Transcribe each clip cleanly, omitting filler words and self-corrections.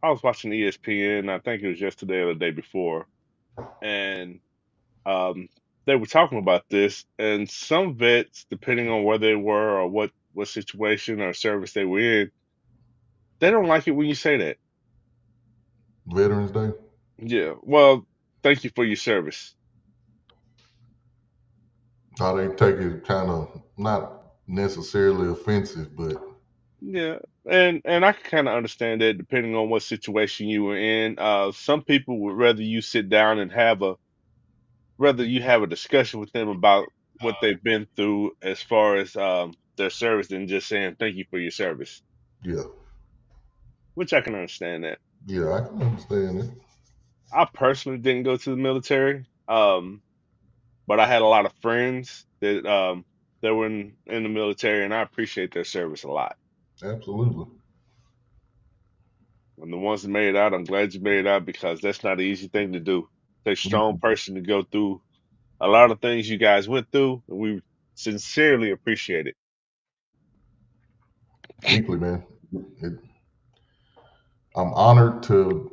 I was watching ESPN. I think it was yesterday or the day before, and um, they were talking about this. And some vets, depending on where they were or what situation or service they were in, they don't like it when you say that. Veterans Day. Yeah. Well, thank you for your service. How they take it kind of not necessarily offensive, but Yeah, and I can kind of understand that depending on what situation you were in. Some people would rather you sit down and rather you have a discussion with them about what they've been through as far as their service than just saying thank you for your service, yeah, which I can understand that. yeah, I can understand it. I personally didn't go to the military, but I had a lot of friends that were in the military, and I appreciate their service a lot. Absolutely. And the ones that made it out, I'm glad you made it out because that's not an easy thing to do. Takes a strong Mm, person to go through a lot of things you guys went through, and we sincerely appreciate it. Weekly, man. It, I'm honored to,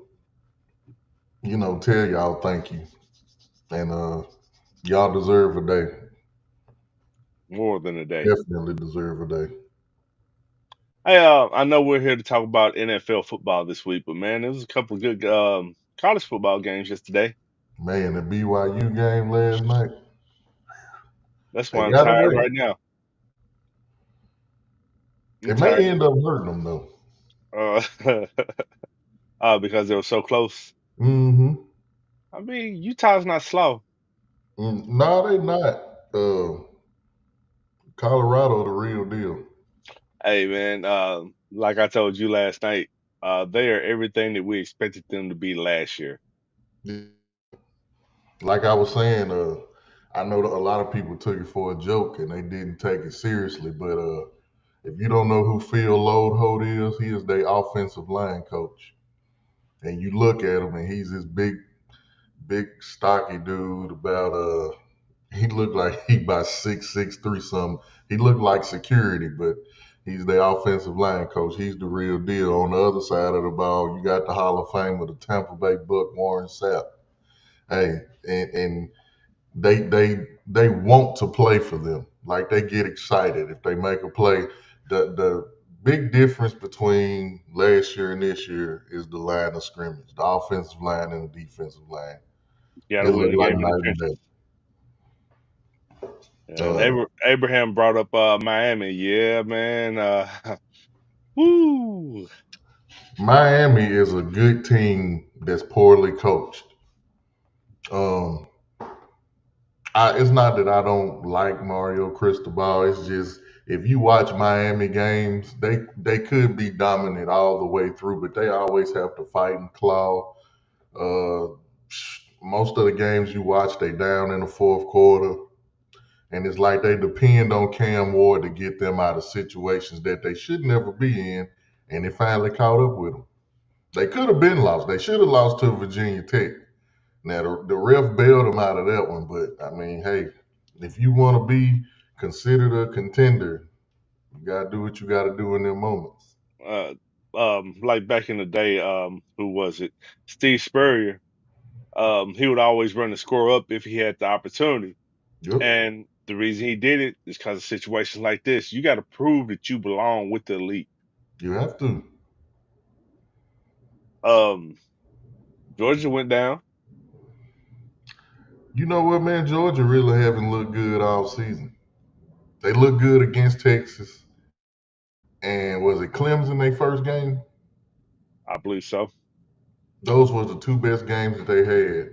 tell y'all thank you. And y'all deserve a day. More than a day. Definitely deserve a day. Hey, I know we're here to talk about NFL football this week, but man, there was a couple of good college football games yesterday. Man, the BYU game last night, That's they why I'm got tired away. right now. I'm It may tired end up hurting them though. uh, because they were so close. Mm-hmm. I mean, Utah's not slow. No, they not. Colorado, the real deal. Hey, man, like I told you last night, they are everything that we expected them to be last year. Like I was saying, I know that a lot of people took it for a joke and they didn't take it seriously. But if you don't know who Phil Lodeholt is, he is their offensive line coach. And you look at him, and he's this big, stocky dude. He looked like he about 6'3" something. He looked like security, but he's the offensive line coach. He's the real deal. On the other side of the ball, you got the Hall of Famer, the Tampa Bay Buck, Warren Sapp. Hey, and they want to play for them. Like they get excited if they make a play. The big difference between last year and this year is the line of scrimmage, the offensive line and the defensive line. You got to It win looked the like game in the night and trenches. day. And Uh, Abraham brought up Miami. Yeah, man. Woo. Miami is a good team that's poorly coached. Um, it's not that I don't like Mario Cristobal. It's just if you watch Miami games, they could be dominant all the way through, but they always have to fight and claw. Uh, Most of the games you watch, they down in the fourth quarter, and it's like they depend on Cam Ward to get them out of situations that they should never be in, and it finally caught up with them. They could have been lost. They should have lost to Virginia Tech. Now the ref bailed them out of that one, but I mean, hey, if you want to be considered a contender, you gotta do what you gotta do in them moments. Uh, like back in the day, who was it? Steve Spurrier. He would always run the score up if he had the opportunity. Yep, And the reason he did it is because of situations like this. You got to prove that you belong with the elite. you have to. Um, Georgia went down. You know what, man? Georgia really haven't looked good all season. They looked good against Texas, and was it Clemson their first game? I believe so. Those was the two best games that they had.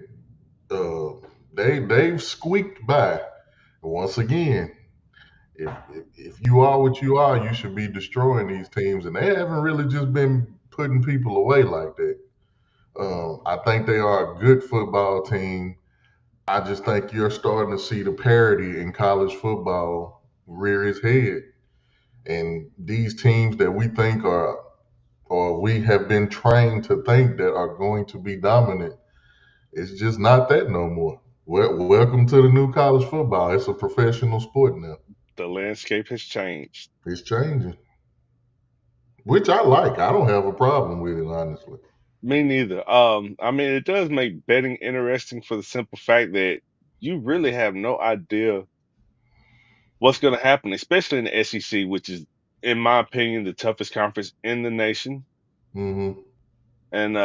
They've squeaked by. Once again, if you are what you are, you should be destroying these teams, and they haven't really just been putting people away like that. I think they are a good football team. I just think you're starting to see the parity in college football rear its head, and these teams that we think are, or we have been trained to think that are going to be dominant, it's just not that no more. Welcome to the new college football. It's a professional sport now. The landscape has changed. It's changing, which I like. I don't have a problem with it, honestly. Me neither. I mean, it does make betting interesting for the simple fact that you really have no idea what's going to happen, especially in the SEC, which is, in my opinion, the toughest conference in the nation. Hmm. And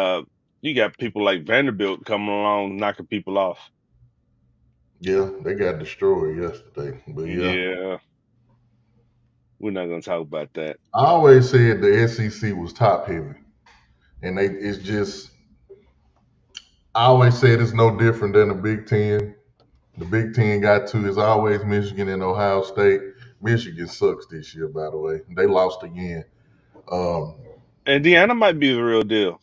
you got people like Vanderbilt coming along knocking people off. Yeah, they got destroyed yesterday. But yeah, Yeah, we're not going to talk about that. I always said the SEC was top heavy, and it's just I always said it's no different than the Big Ten. The Big Ten got two. It's always Michigan and Ohio State. Michigan sucks this year, by the way. They lost again. Um, Indiana might be the real deal.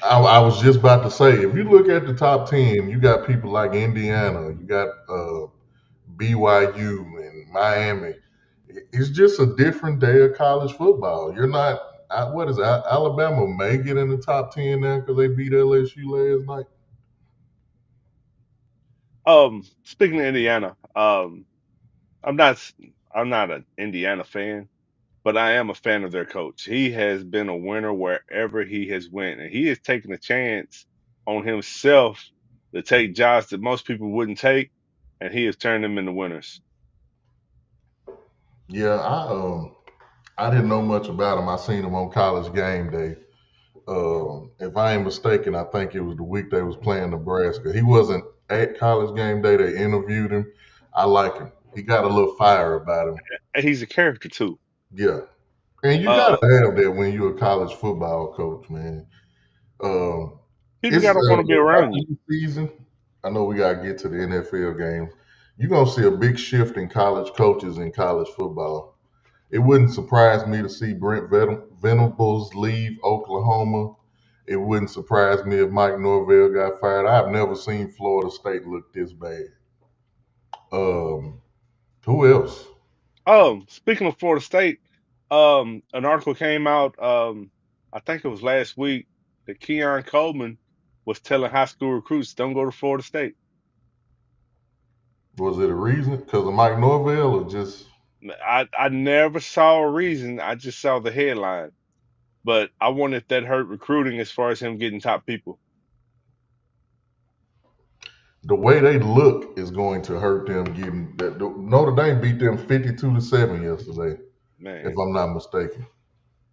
I was just about to say, if you look at the top 10, you got people like Indiana, you got BYU and Miami. It's just a different day of college football. You're not, what is it? Alabama may get in the top 10 now because they beat LSU last night. Speaking of Indiana, I'm not s- I'm not an Indiana fan, but I am a fan of their coach. He has been a winner wherever he has went, and he has taken a chance on himself to take jobs that most people wouldn't take, and he has turned them into winners. Yeah, I didn't know much about him. I seen him on College Game Day. If I ain't mistaken, I think it was the week they was playing Nebraska. He wasn't at College Game Day. They interviewed him. I like him. He got a little fire about him. And he's a character too. Yeah, and you Uh, gotta have that when you're a college football coach, man. Um, People it's gotta want to be around after you. the season. I know we gotta get to the NFL games. You're gonna see a big shift in college coaches in college football. It wouldn't surprise me to see Brent Venables leave Oklahoma. It wouldn't surprise me if Mike Norvell got fired. I've never seen Florida State look this bad. Um, who else? Speaking of Florida State, an article came out. I think it was last week that Keon Coleman was telling high school recruits, "Don't go to Florida State." Was it a reason? Because of Mike Norvell or just I never saw a reason. I just saw the headline. But I wonder if that hurt recruiting as far as him getting top people. the way they look is going to hurt them getting that? Notre Dame beat them 52-7 yesterday, if Man, I'm not mistaken.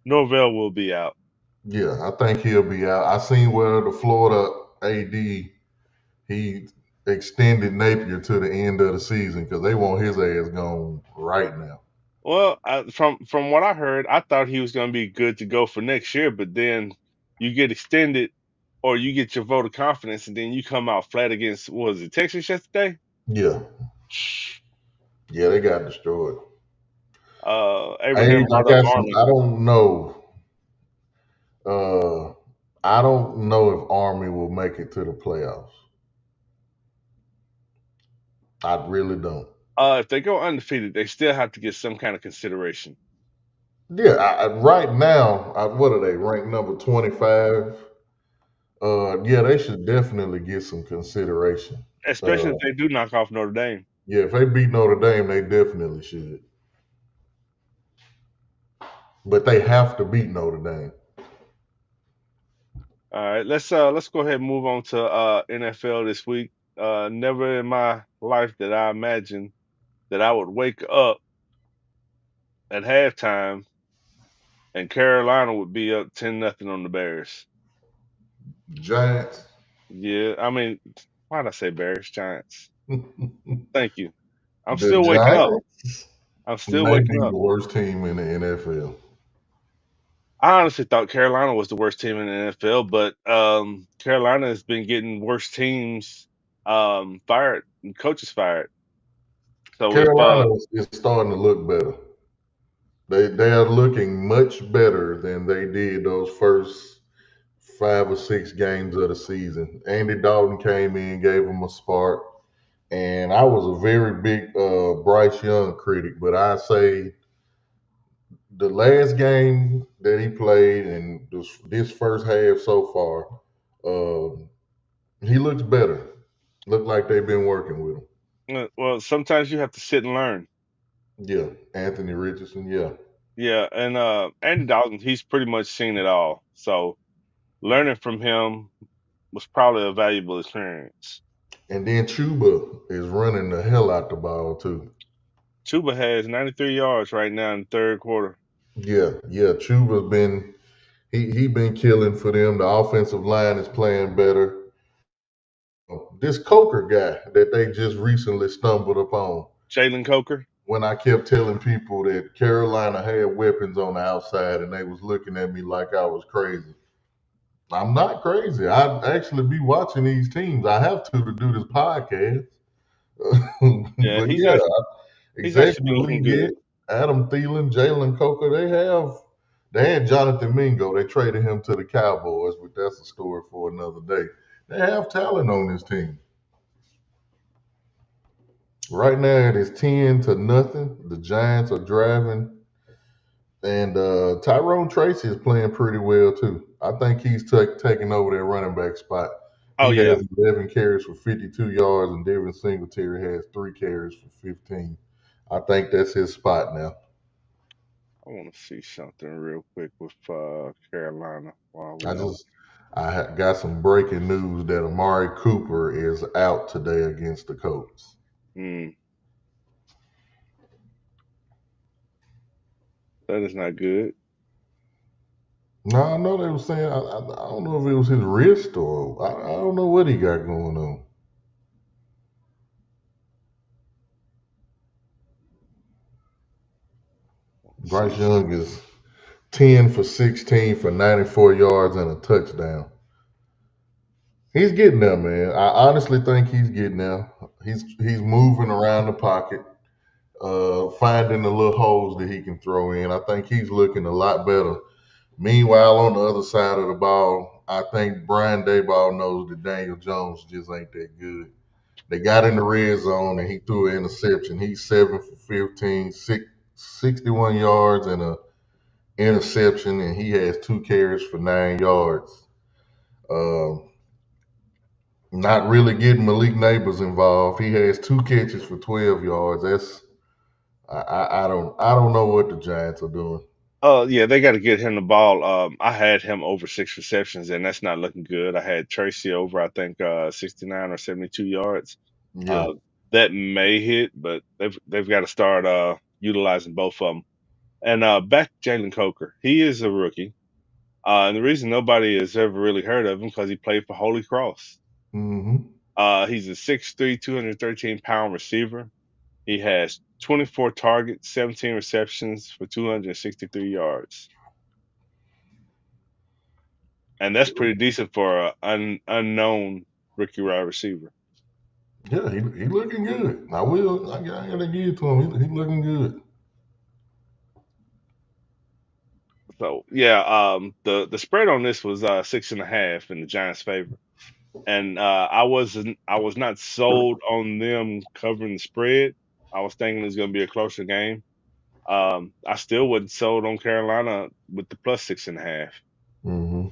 Norvell will be out. Yeah, I think he'll be out. I seen where the Florida AD he extended Napier to the end of the season because they want his ass gone right now. Well, from what I heard, I thought he was going to be good to go for next year, but then you get extended or you get your vote of confidence and then you come out flat against, what was it, Texas yesterday? Yeah, yeah, they got destroyed. Abraham Hey, I brought up got some. Army. I don't know. Uh, I don't know if Army will make it to the playoffs. I really don't. If they go undefeated, they still have to get some kind of consideration, Yeah, right now, what are they ranked number 25? Yeah, they should definitely get some consideration. especially Uh, if they do knock off Notre Dame. yeah, if they beat Notre Dame, they definitely should. But they have to beat Notre Dame. All right, let's go ahead and move on to NFL this week. Never in my life did I imagine that I would wake up at halftime and Carolina would be up 10-0 on the Bears. Giants. Yeah, I mean, why'd I say Bears? Giants. Thank you. I'm The still waking up. Giants I'm still may waking be up. the worst team in the NFL. I honestly thought Carolina was the worst team in the NFL, but Carolina has been getting worse teams fired, and coaches fired. So if Carolina is starting to look better. They are looking much better than they did those first 5 or 6 games of the season. Andy Dalton came in, gave them a spark, and I was a very big Bryce Young critic, but I say the last game that he played and this first half so far, uh, he looks better. Look like they've been working with him. well, sometimes you have to sit and learn. Yeah, Anthony Richardson. Yeah, Yeah, and Andy Dalton, he's pretty much seen it all. So learning from him was probably a valuable experience. And then Chuba is running the hell out the ball too. Chuba has 93 yards right now in the third quarter. Yeah. Chuba's been he been killing for them. The offensive line is playing better. This Coker guy that they just recently stumbled upon. Jalen Coker. When I kept telling people that Carolina had weapons on the outside and they was looking at me like I was crazy. I'm not crazy. I'd actually be watching these teams. I have to do this podcast. Yeah, But yeah, he's actually been exactly. looking We good. get Adam Thielen, Jalen Coker. They had Jonathan Mingo. They traded him to the Cowboys, but that's a story for another day. They have talent on this team. Right now it is 10-0. The Giants are driving. And Tyrone Tracy is playing pretty well too. I think he's taking over that running back spot. Oh He yeah, has 11 carries for 52 yards, and Devin Singletary has 3 carries for 15. I think that's his spot now. I want to see something real quick with Carolina while I we on. just got some breaking news that Amari Cooper is out today against the Colts. Mm, that is not good. No, I know they were saying I don't know if it was his wrist or I don't know what he got going on. Let's see. Bryce Young is 10 for 16 for 94 yards and a touchdown. He's getting there, man. I honestly think he's getting there. He's moving around the pocket, finding the little holes that he can throw in. I think he's looking a lot better. Meanwhile, on the other side of the ball, I think Brian Dayball knows that Daniel Jones just ain't that good. They got in the red zone and he threw an interception. He's 7 for 15, 61 yards and a interception, and he has 2 carries for 9 yards. Um, Not really getting Malik Neighbors involved. He has 2 catches for 12 yards. I don't know what the Giants are doing. Oh yeah, they got to get him the ball. I had him over 6 receptions, and that's not looking good. I had Tracy over, I think, 69 or 72 yards. Yeah. Uh, that may hit, but they've got to start utilizing both of them. And back to Jalen Coker, he is a rookie, and the reason nobody has ever really heard of him because he played for Holy Cross. Hmm. He's a 6'3", 213-pound receiver. He has 24 targets, 17 receptions for 263 yards. And that's pretty decent for an unknown rookie wide receiver. Yeah, he looking good. I gotta give it to him. He looking good. So yeah, the spread on this was 6.5 in the Giants' favor, and I was not sold on them covering the spread. I was thinking it was going to be a closer game. I still wasn't sold on Carolina with the plus 6.5. Hmm.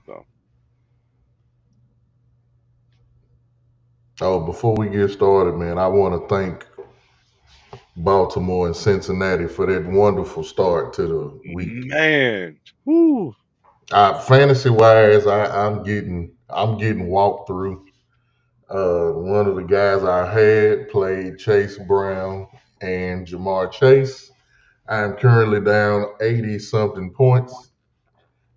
So Oh, before we get started, man, I want to thank Baltimore and Cincinnati for that wonderful start to the week. man, whoo, Fantasy wise, I'm getting walked through. One of the guys I had played Chase Brown and Jamar Chase. I am currently down 80 something points,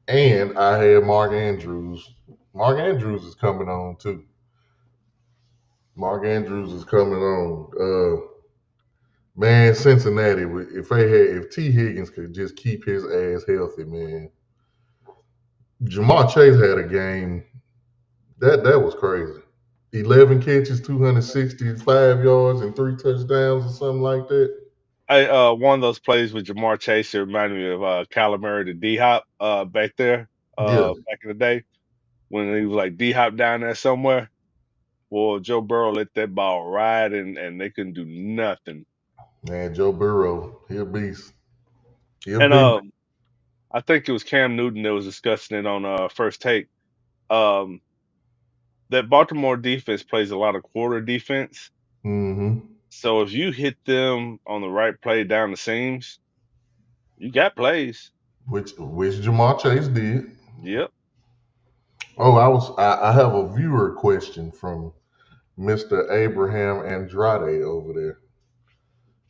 and I had Mark Andrews. Mark Andrews is coming on too. Mark Andrews is coming on. Man, Cincinnati. If T Higgins could just keep his ass healthy, man. Jamar Chase had a game that was crazy. 11 catches, 265 yards, and 3 touchdowns or something like that. I one of those plays with Jamar Chase that reminded me of Kyler Murray to D Hop back there Yeah, back in the day when he was like D Hop down there somewhere. Well, Joe Burrow let that ball ride and they couldn't do nothing. man, Joe Burrow, he a beast. He a And beast. I think it was Cam Newton that was discussing it on First Take. Um, that Baltimore defense plays a lot of quarter defense. Hmm. So if you hit them on the right play down the seams, you got plays. Which Jamar Chase did. Yep. Oh, I have a viewer question from Mr. Abraham Andrade over there.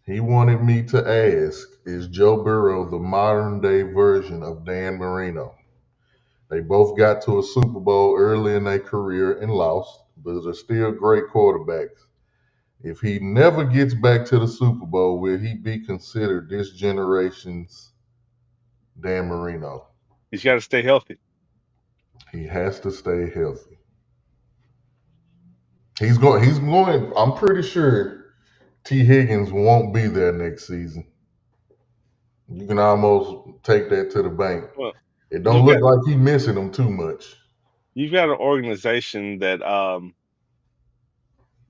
He wanted me to ask, is Joe Burrow the modern day version of Dan Marino? They both got to a Super Bowl early in their career and lost, but they're still great quarterbacks. If he never gets back to the Super Bowl, will he be considered this generation's Dan Marino? He's got to stay healthy. He has to stay healthy. He's going. I'm pretty sure T. Higgins won't be there next season. You can almost take that to the bank. Well, It don't you've look got like he's missing them too much. you've got an organization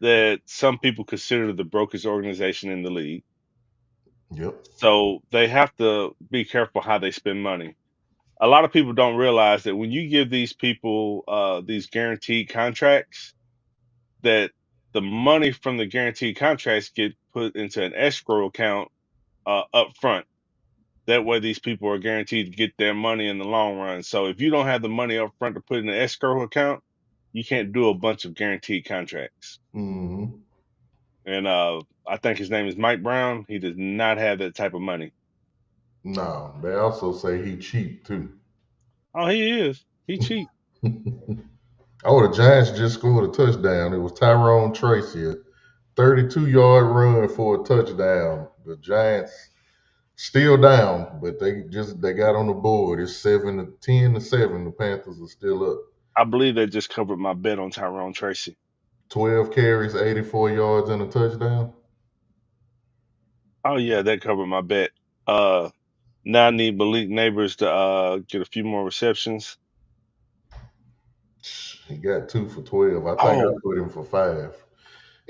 that some people consider the brokest organization in the league. Yep. So they have to be careful how they spend money. A lot of people don't realize that when you give these people these guaranteed contracts, that the money from the guaranteed contracts get put into an escrow account up front. That way, these people are guaranteed to get their money in the long run. So if you don't have the money up front to put in the escrow account, you can't do a bunch of guaranteed contracts. Hmm. And I think his name is Mike Brown. He does not have that type of money. No, they also say he cheap too. Oh, he is. He cheap. Oh, the Giants just scored a touchdown. It was Tyrone Tracy, a 32-yard run for a touchdown. The Giants still down, but they got on the board. It's 10-7. The Panthers are still up. I believe they just covered my bet on Tyrone Tracy. 12 carries, 84 yards, and a touchdown. Oh yeah, that covered my bet. Uh, Now I need Malik Neighbors to get a few more receptions. He got 2 for 12. I think I Oh, put him for 5.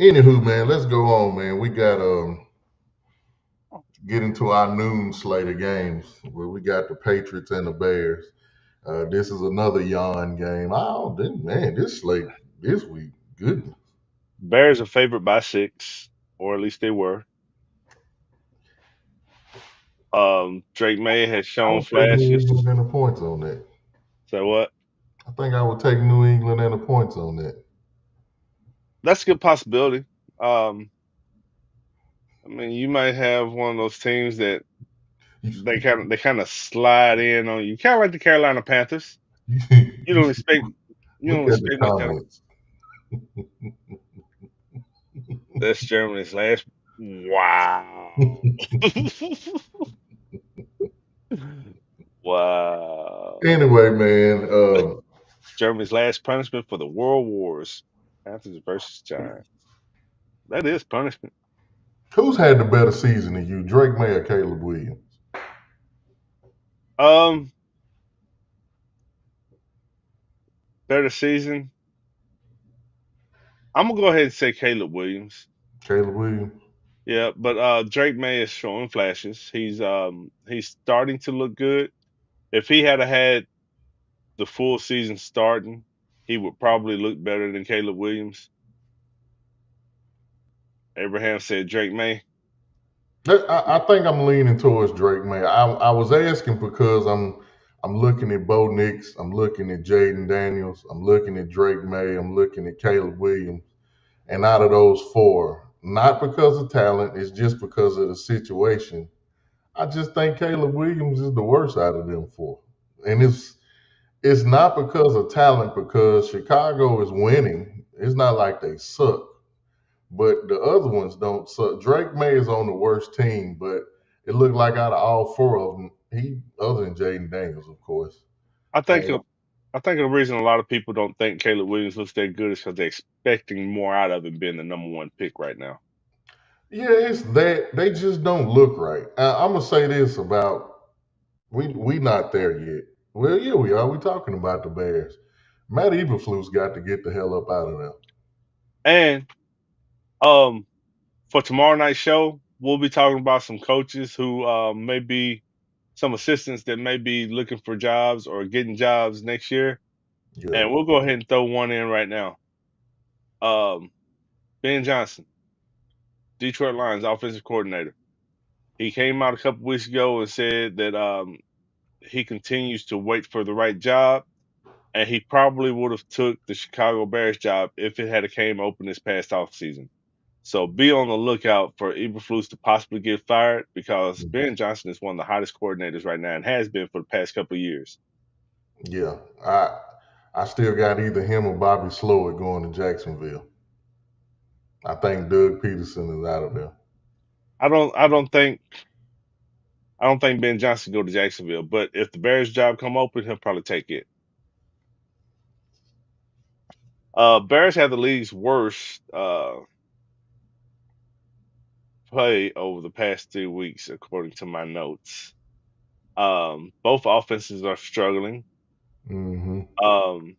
Anywho, man, let's go on, man. We got get into our noon slate of games where we got the Patriots and the Bears. This is another yawn game. Oh, man, this slate this week, goodness. Bears are favored by 6, or at least they were. Drake May has I shown would take New flashes. England and the points on that. So what? I think I would take New England and the points on that. That's a good possibility. Um, I mean, you might have one of those teams that they kind of slide in on you, kind of like the Carolina Panthers. You don't expect you Look don't at the expect much out of them. comments. That's Germany's last. Wow. Wow. Anyway, man, Germany's last punishment for the World Wars. Panthers versus Giants. That is punishment. who's had the better season than you, Drake May or Caleb Williams? Um, Better season. I'm gonna go ahead and say Caleb Williams. Caleb Williams. Yeah, but Drake May is showing flashes. He's starting to look good. If he had the full season starting, he would probably look better than Caleb Williams. Abraham said Drake May. I think I'm leaning towards Drake May. I was asking because I'm looking at Bo Nix, I'm looking at Jaden Daniels, I'm looking at Drake May, I'm looking at Caleb Williams, and out of those four, not because of talent, it's just because of the situation. I just think Caleb Williams is the worst out of them four, and it's not because of talent because Chicago is winning. It's not like they suck. But the other ones don't suck. Drake May is on the worst team, but it looked like out of all four of them, he other than Jaden Daniels, of course. I think Uh, the- I think the reason a lot of people don't think Caleb Williams looks that good is because they're expecting more out of him being the number one pick right now. yeah, it's that they just don't look right. I'm gonna say this about we not there yet. Well, yeah, we are. We talking about the Bears. Matt Eberflus got to get the hell up out of there. And um, for tomorrow night's show, we'll be talking about some coaches who may be some assistants that may be looking for jobs or getting jobs next year. Yeah, And we'll go ahead and throw one in right now. Um, Ben Johnson, Detroit Lions offensive coordinator. He came out a couple weeks ago and said that he continues to wait for the right job and he probably would have took the Chicago Bears job if it had came open this past offseason. So be on the lookout for Eberflus to possibly get fired because Ben Johnson is one of the hottest coordinators right now and has been for the past couple of years. Yeah, I still got either him or Bobby Slowick going to Jacksonville. I think Doug Peterson is out of there. I don't think Ben Johnson go to Jacksonville, but if the Bears job come open, he'll probably take it. Bears have the league's worst play over the past 3 weeks, according to my notes. Both offenses are struggling. Mm-hmm.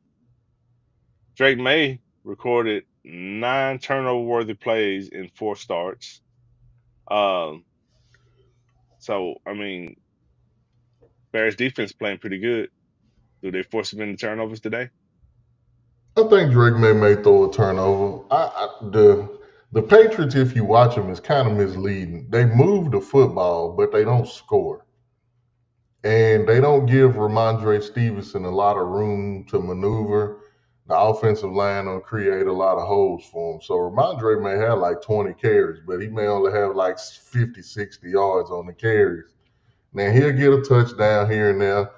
Drake May recorded 9 turnover-worthy plays in 4 starts. So I mean, Bears defense playing pretty good. Do they force him into turnovers today? I think Drake may throw a turnover. The Patriots, if you watch them, is kind of misleading. They move the football, but they don't score. And they don't give Ramondre Stevenson a lot of room to maneuver. The offensive line don't create a lot of holes for him. So Ramondre may have like 20 carries, but he may only have like 50, 60 yards on the carries. Now he'll get a touchdown here and there.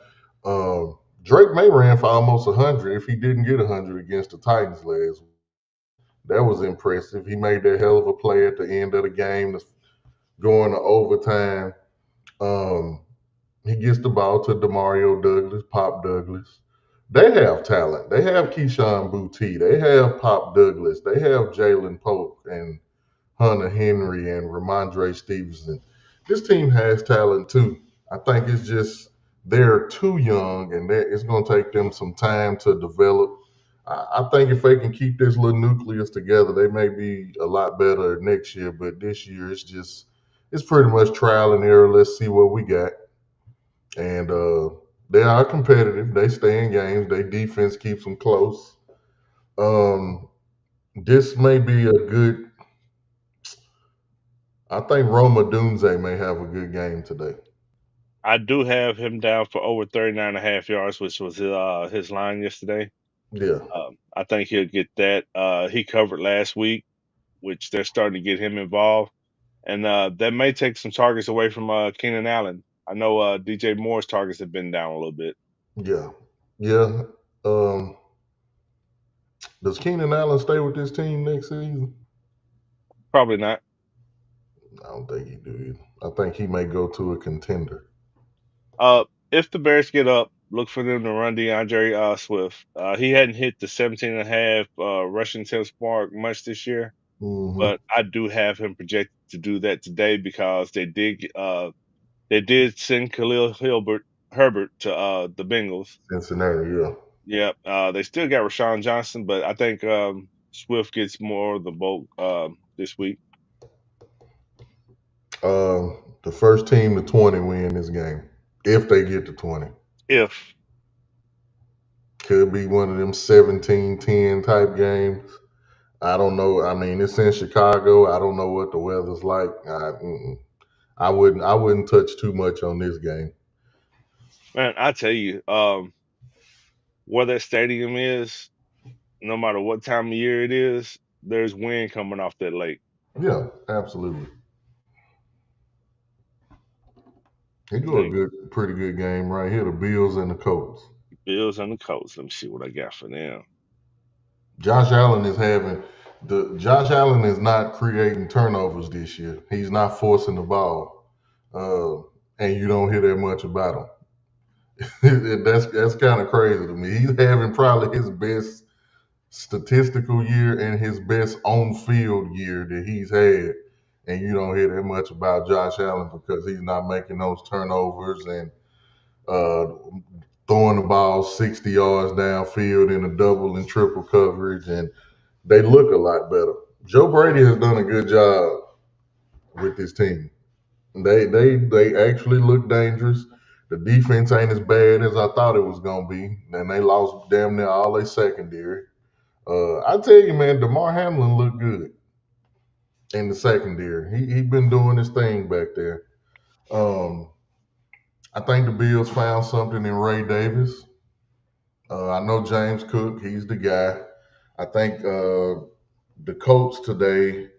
Drake May ran for almost 100 if he didn't get 100 against the Titans last week. That was impressive. He made that hell of a play at the end of the game, going to overtime. Um, he gets the ball to Demario Douglas, Pop Douglas. They have talent. They have Keyshawn Boutte. They have Pop Douglas. They have Jalen Pope and Hunter Henry and Ramondre Stevenson. This team has talent too. I think it's just they're too young, and it's going to take them some time to develop. I think if they can keep this little nucleus together, they may be a lot better next year. But this year, it's pretty much trial and error. Let's see what we got. And they are competitive. They stay in games. Their defense keeps them close. This may be a good. I think Roma Dunze may have a good game today. I do have him down for over 39.5 yards, which was his line yesterday. Yeah. I think he'll get that. He covered last week, which they're starting to get him involved. And that may take some targets away from Keenan Allen. I know DJ Moore's targets have been down a little bit. Yeah. Yeah. Does Keenan Allen stay with this team next season? Probably not. I don't think he do either. I think he may go to a contender. If the Bears get up, look for them to run DeAndre Swift. He hadn't hit the 17.5 rushing attempts mark much this year, Mm-hmm. but I do have him projected to do that today because they did send Khalil Herbert to the Bengals. Cincinnati, yeah. Yeah, they still got Rashawn Johnson, but I think Swift gets more of the bulk this week. The first team to 20 win this game. If they get to 20. If Could be one of them 17-10 type games. I don't know. I mean, it's in Chicago. I don't know what the weather's like. I wouldn't touch too much on this game. man, I tell you, where that stadium is, no matter what time of year it is, there's wind coming off that lake. Yeah, absolutely. He do a The pretty good game right here. The Bills and the Colts. Bills and the Colts. Let me see what I got for them. Josh Allen is not creating turnovers this year. He's not forcing the ball, and you don't hear that much about him. That's kind of crazy to me. He's having probably his best statistical year and his best on field year that he's had, and you don't hear that much about Josh Allen because he's not making those turnovers and throwing the ball 60 yards downfield in a double and triple coverage, and they look a lot better. Joe Brady has done a good job with this team. They actually look dangerous. The defense ain't as bad as I thought it was gonna be, and they lost damn near all their secondary. I tell you, man, DeMar Hamlin looked good in the secondary. He been doing his thing back there. I think the Bills found something in Ray Davis. I know James Cook. He's the guy. I think the Colts today.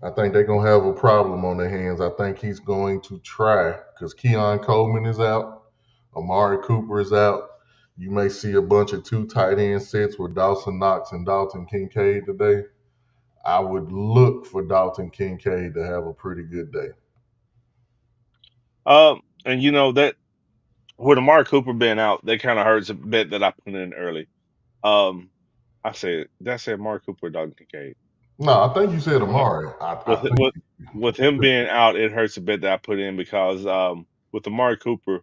I think they're gonna have a problem on their hands. I think he's going to try because Keon Coleman is out, Amari Cooper is out. You may see a bunch of two tight end sets with Dawson Knox and Dalton Kincaid today. I would look for Dalton Kincaid to have a pretty good day. And you know that with Amari Cooper being out, that kind of hurts a bit that I put in early. Um, did I say Amari Cooper or Dalton Kincaid? No, I think you said Okay. Amari. I With think with with him being out, it hurts a bit that I put in because with Amari Cooper,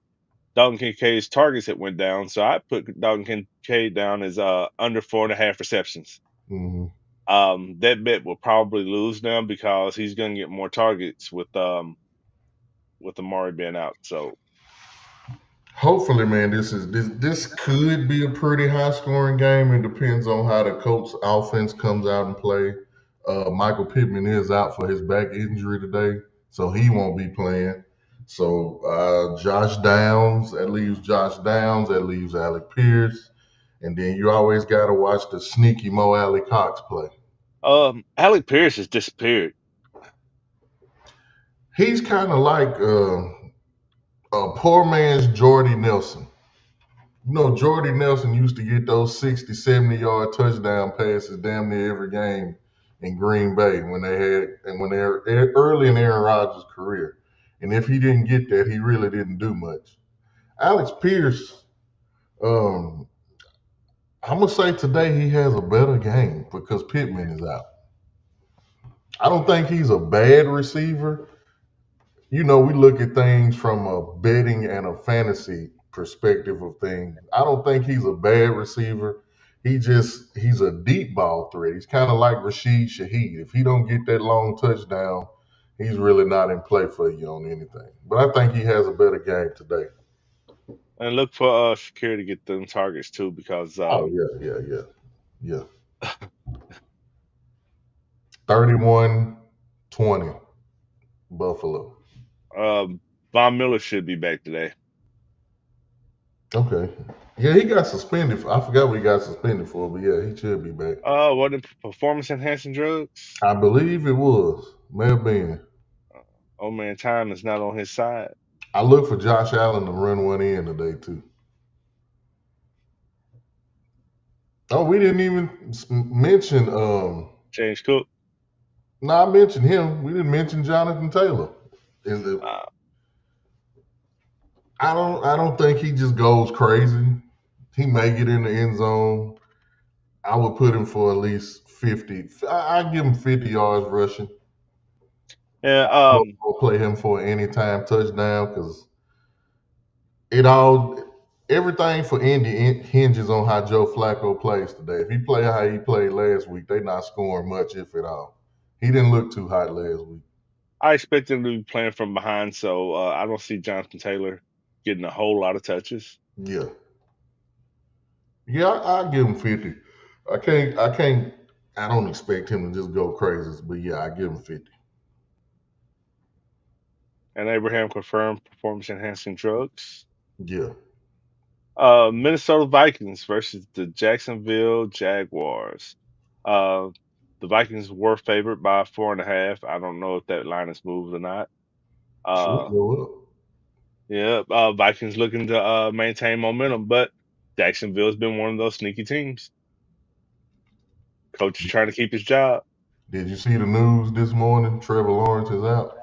Dalton Kincaid's targets had went down, so I put Dalton Kincaid down as under 4.5 receptions. mhm. That bet will probably lose now because he's going to get more targets with Amari being out. So Hopefully, man, this could be a pretty high scoring game. It depends on how the Colts offense comes out and play. Michael Pittman is out for his back injury today, so he won't be playing. So Josh Downs, that leaves Josh Downs, that leaves Alec Pierce, and then you always got to watch the sneaky Mo Alley Cox play. Alec Pierce has disappeared. He's kind of like a poor man's Jordy Nelson. You know, Jordy Nelson used to get those 60, 70-yard touchdown passes damn near every game in Green Bay when they were early in Aaron Rodgers' career. And if he didn't get that, he really didn't do much. Alex Pierce, um, I'm gonna say today he has a better game because Pittman is out. I don't think he's a bad receiver. You know, we look at things from a betting and a fantasy perspective of things. I don't think he's a bad receiver. He's a deep ball threat. He's kind of like Rashid Shaheed. If he don't get that long touchdown, he's really not in play for you on anything. But I think he has a better game today. And look for Shakir to get them targets too because Oh yeah. 31-20 Buffalo. um, Von Miller should be back today. Okay. Yeah, he got suspended. I forgot what he got suspended for, but yeah, he should be back. What the performance enhancing drugs? I believe it was. May have been. Oh man, time is not on his side. I look for Josh Allen to run one in today too. Oh, we didn't even mention. James Cook. No, I mentioned him. We didn't mention Jonathan Taylor. Is it? Uh, I don't think he just goes crazy. He may get in the end zone. I would put him for at least 50. I give him 50 yards rushing. yeah. I'll play him for an anytime touchdown because it all everything for Indy hinges on how Joe Flacco plays today. If he play how he played last week, they not scoring much, if at all. He didn't look too hot last week. I expect him to be playing from behind, so I don't see Jonathan Taylor getting a whole lot of touches. Yeah, yeah, I give him 50. I don't expect him to just go crazy, but yeah, I give him 50. And Abraham confirmed performance enhancing drugs. Yeah, Minnesota Vikings versus the Jacksonville Jaguars. Uh, the Vikings were favored by 4.5. I don't know if that line has moved or not. should Uh, go up. yeah, Vikings looking to maintain momentum, but Jacksonville's been one of those sneaky teams. Coach is trying to keep his job. Did you see the news this morning? Trevor Lawrence is out.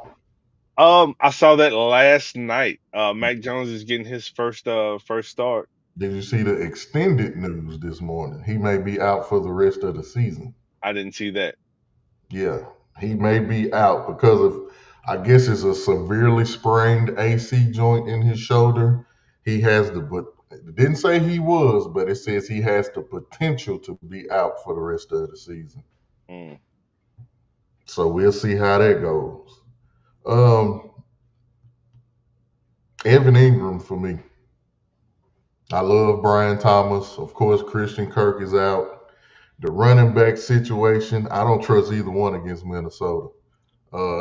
I saw that last night. Mac Jones is getting his first start. Did you see the extended news this morning? He may be out for the rest of the season. I didn't see that. Yeah, he may be out because of, I guess it's a severely sprained AC joint in his shoulder. He has the, but it didn't say he was, but it says he has the potential to be out for the rest of the season. Mm. So we'll see how that goes. Um, Evan Ingram for me. I love Brian Thomas. Of course, Christian Kirk is out. The running back situation, I don't trust either one against Minnesota.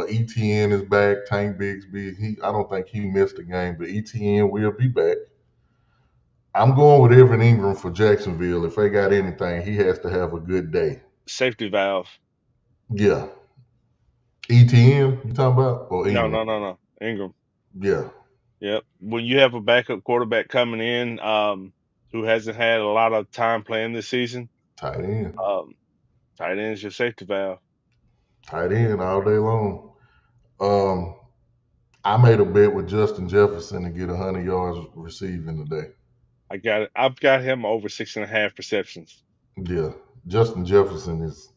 ETN is back. Tank Bigsby, I don't think he missed a game, but ETN will be back. I'm going with Evan Ingram for Jacksonville. If they got anything, he has to have a good day. Safety valve. Yeah. ETN, you talking about? Or No, Ingram? no, no, no. Ingram. Yeah. Yep. When you have a backup quarterback coming in, who hasn't had a lot of time playing this season, Tight end. um, tight end is your safety valve. Tight end all day long. Um, I made a bet with Justin Jefferson to get 100 yards receiving today. I got it. I've got him over 6.5 receptions. Yeah. Justin Jefferson is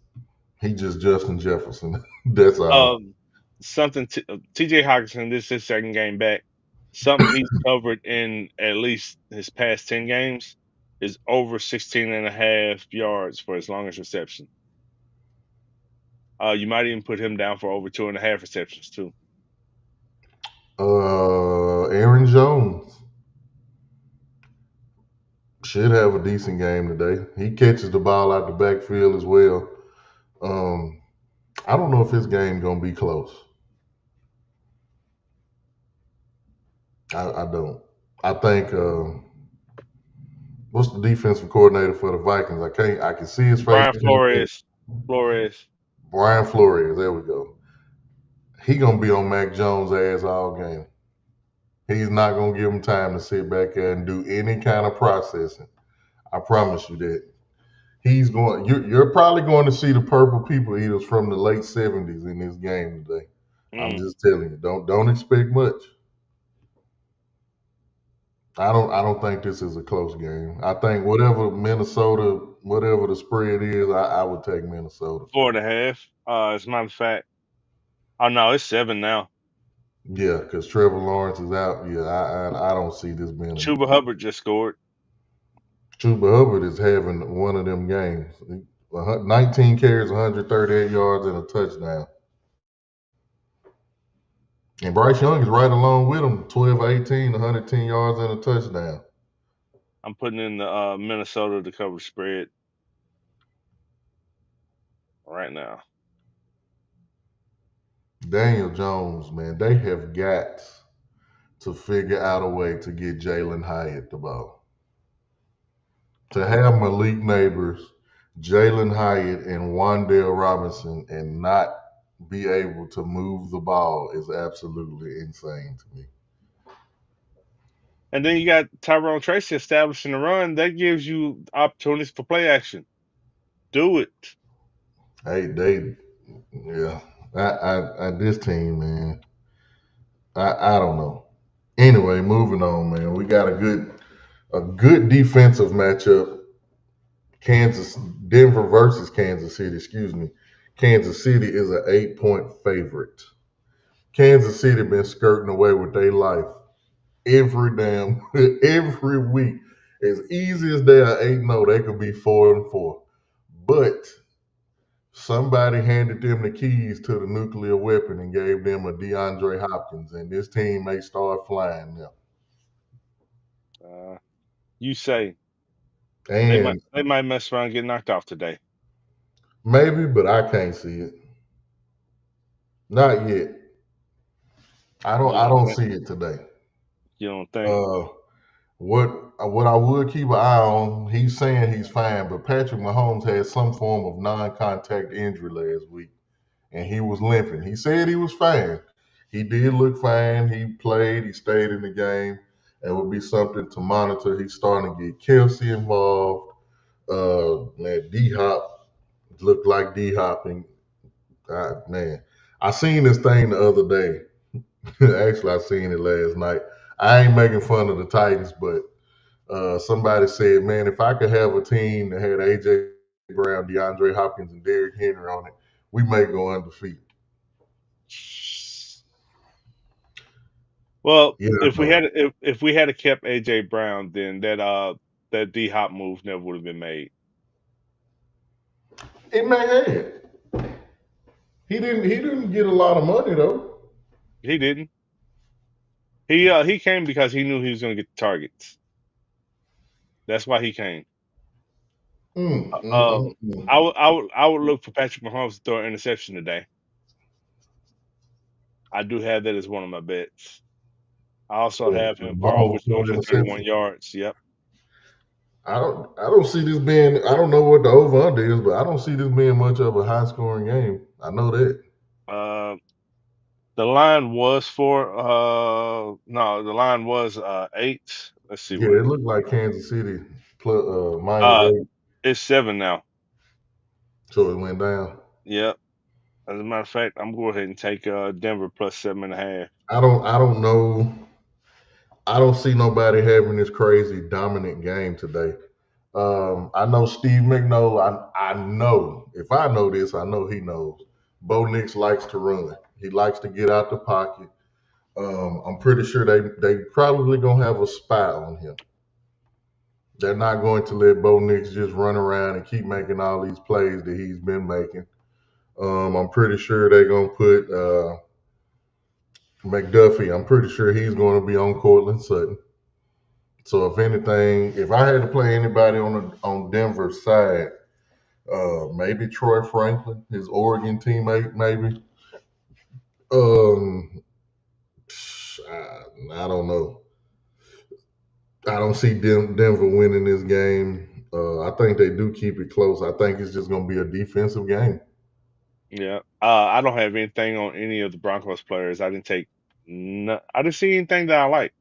he just Justin Jefferson. That's all. Um, something T.J. Hawkinson. This is his second game back. Something he's covered in at least his past 10 games is over 16.5 yards for his longest reception. You might even put him down for over 2.5 receptions too. Aaron Jones should have a decent game today. He catches the ball out the backfield as well. Um, I don't know if his game gonna be close. I don't. I think what's the defensive coordinator for the Vikings? I can see his face. Brian Flores. Flores. Brian Flores. There we go. He gonna be on Mac Jones' ass all game. He's not gonna give him time to sit back there and do any kind of processing. I promise you that. He's going. You're probably going to see the purple people eaters from the late '70s in this game today. I'm Mm. just telling you. Don't expect much. I don't think this is a close game. I think whatever Minnesota, whatever the spread is, I would take Minnesota. 4.5. As a matter of fact. Oh no, it's 7 now. Yeah, because Trevor Lawrence is out. Yeah, I don't see this being a Chuba Hubbard just scored. Chuba Hubbard is having one of them games. 19 carries, 138 yards, and a touchdown. And Bryce Young is right along with him, 12 18, 110 yards, and a touchdown. I'm putting in the Minnesota to cover spread right now. Daniel Jones, man, they have got to figure out a way to get Jalen Hyatt the ball. To have Malik Neighbors, Jalen Hyatt, and Wandale Robinson and not be able to move the ball is absolutely insane to me. And then you got Tyrone Tracy establishing the run. That gives you opportunities for play action. Do it. They yeah. This team, man, I don't know. Anyway, moving on, man. We got a good defensive matchup. Kansas Denver versus Kansas City. Excuse me. Kansas City is an 8-point favorite. Kansas City been skirting away with their life every damn every week. As easy as they are 8-0, they could be 4-4. But somebody handed them the keys to the nuclear weapon and gave them a DeAndre Hopkins, and this team may start flying now. Uh, you say And they might mess around and get knocked off today. maybe, but I can't see it. Not yet. I don't. You I don't don't think? see it today. You don't think? Uh, what I would keep an eye on. He's saying he's fine, but Patrick Mahomes had some form of non-contact injury last week, and he was limping. He said he was fine. He did look fine. He played. He stayed in the game. It would be something to monitor. He's starting to get Kelsey involved. Man, D Hop looked like D hopping. God, man, I seen this thing the other day. Actually, I seen it last night. I ain't making fun of the Titans, but somebody said, man, if I could have a team that had AJ Brown, DeAndre Hopkins, and Derrick Henry on it, we may go undefeated. Well, Yeah, if we had kept AJ Brown, then that D Hop move never would have been made. it may have. He didn't get a lot of money though. He didn't. He came because he knew he was going to get the targets. That's why he came. Mm, mm, Uh, mm, mm. I would look for Patrick Mahomes to throw an interception today. I do have that as one of my bets. I also Yeah, have him for over Mahomes threw an 231 interception. yards. Yep. I don't see this being. I don't know what the over under is, but I don't see this being much of a high scoring game. I know that. Uh, the line was for no, the line was 8. Let's see Yeah, what it it is. looked like Kansas City plus Uh, -8, it's 7 now. so it went down. Yep. As a matter of fact, I'm going to go ahead and take Denver plus 7.5. I don't know. I don't see nobody having this crazy dominant game today. I know Steve McNoll. I know if I know this, I know he knows. Bo Nix likes to run. He likes to get out the pocket. I'm pretty sure they probably gonna have a spy on him. They're not going to let Bo Nix just run around and keep making all these plays that he's been making. I'm pretty sure they're gonna put McDuffie. I'm pretty sure he's going to be on Cortland Sutton. So if anything, if I had to play anybody on Denver's side, maybe Troy Franklin, his Oregon teammate, maybe. Um, I don't know. I don't see Denver winning this game. I think they do keep it close. I think it's just going to be a defensive game. Yeah. I don't have anything on any of the Broncos players. I didn't take no, I didn't see anything that I like.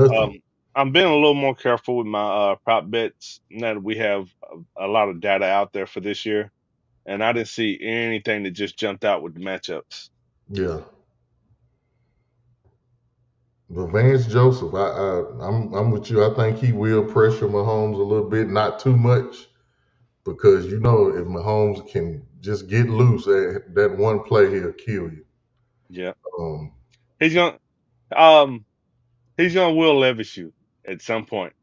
Um, Nothing. I'm being a little more careful with my prop bets now that we have a lot of data out there for this year, and I didn't see anything that just jumped out with the matchups. Yeah. But Vance Joseph, I'm with you. I think he will pressure Mahomes a little bit, not too much, because you know if Mahomes can just get loose at that one play, he'll kill you. Yeah, Um, he's gonna um he's gonna Will Levis you at some point.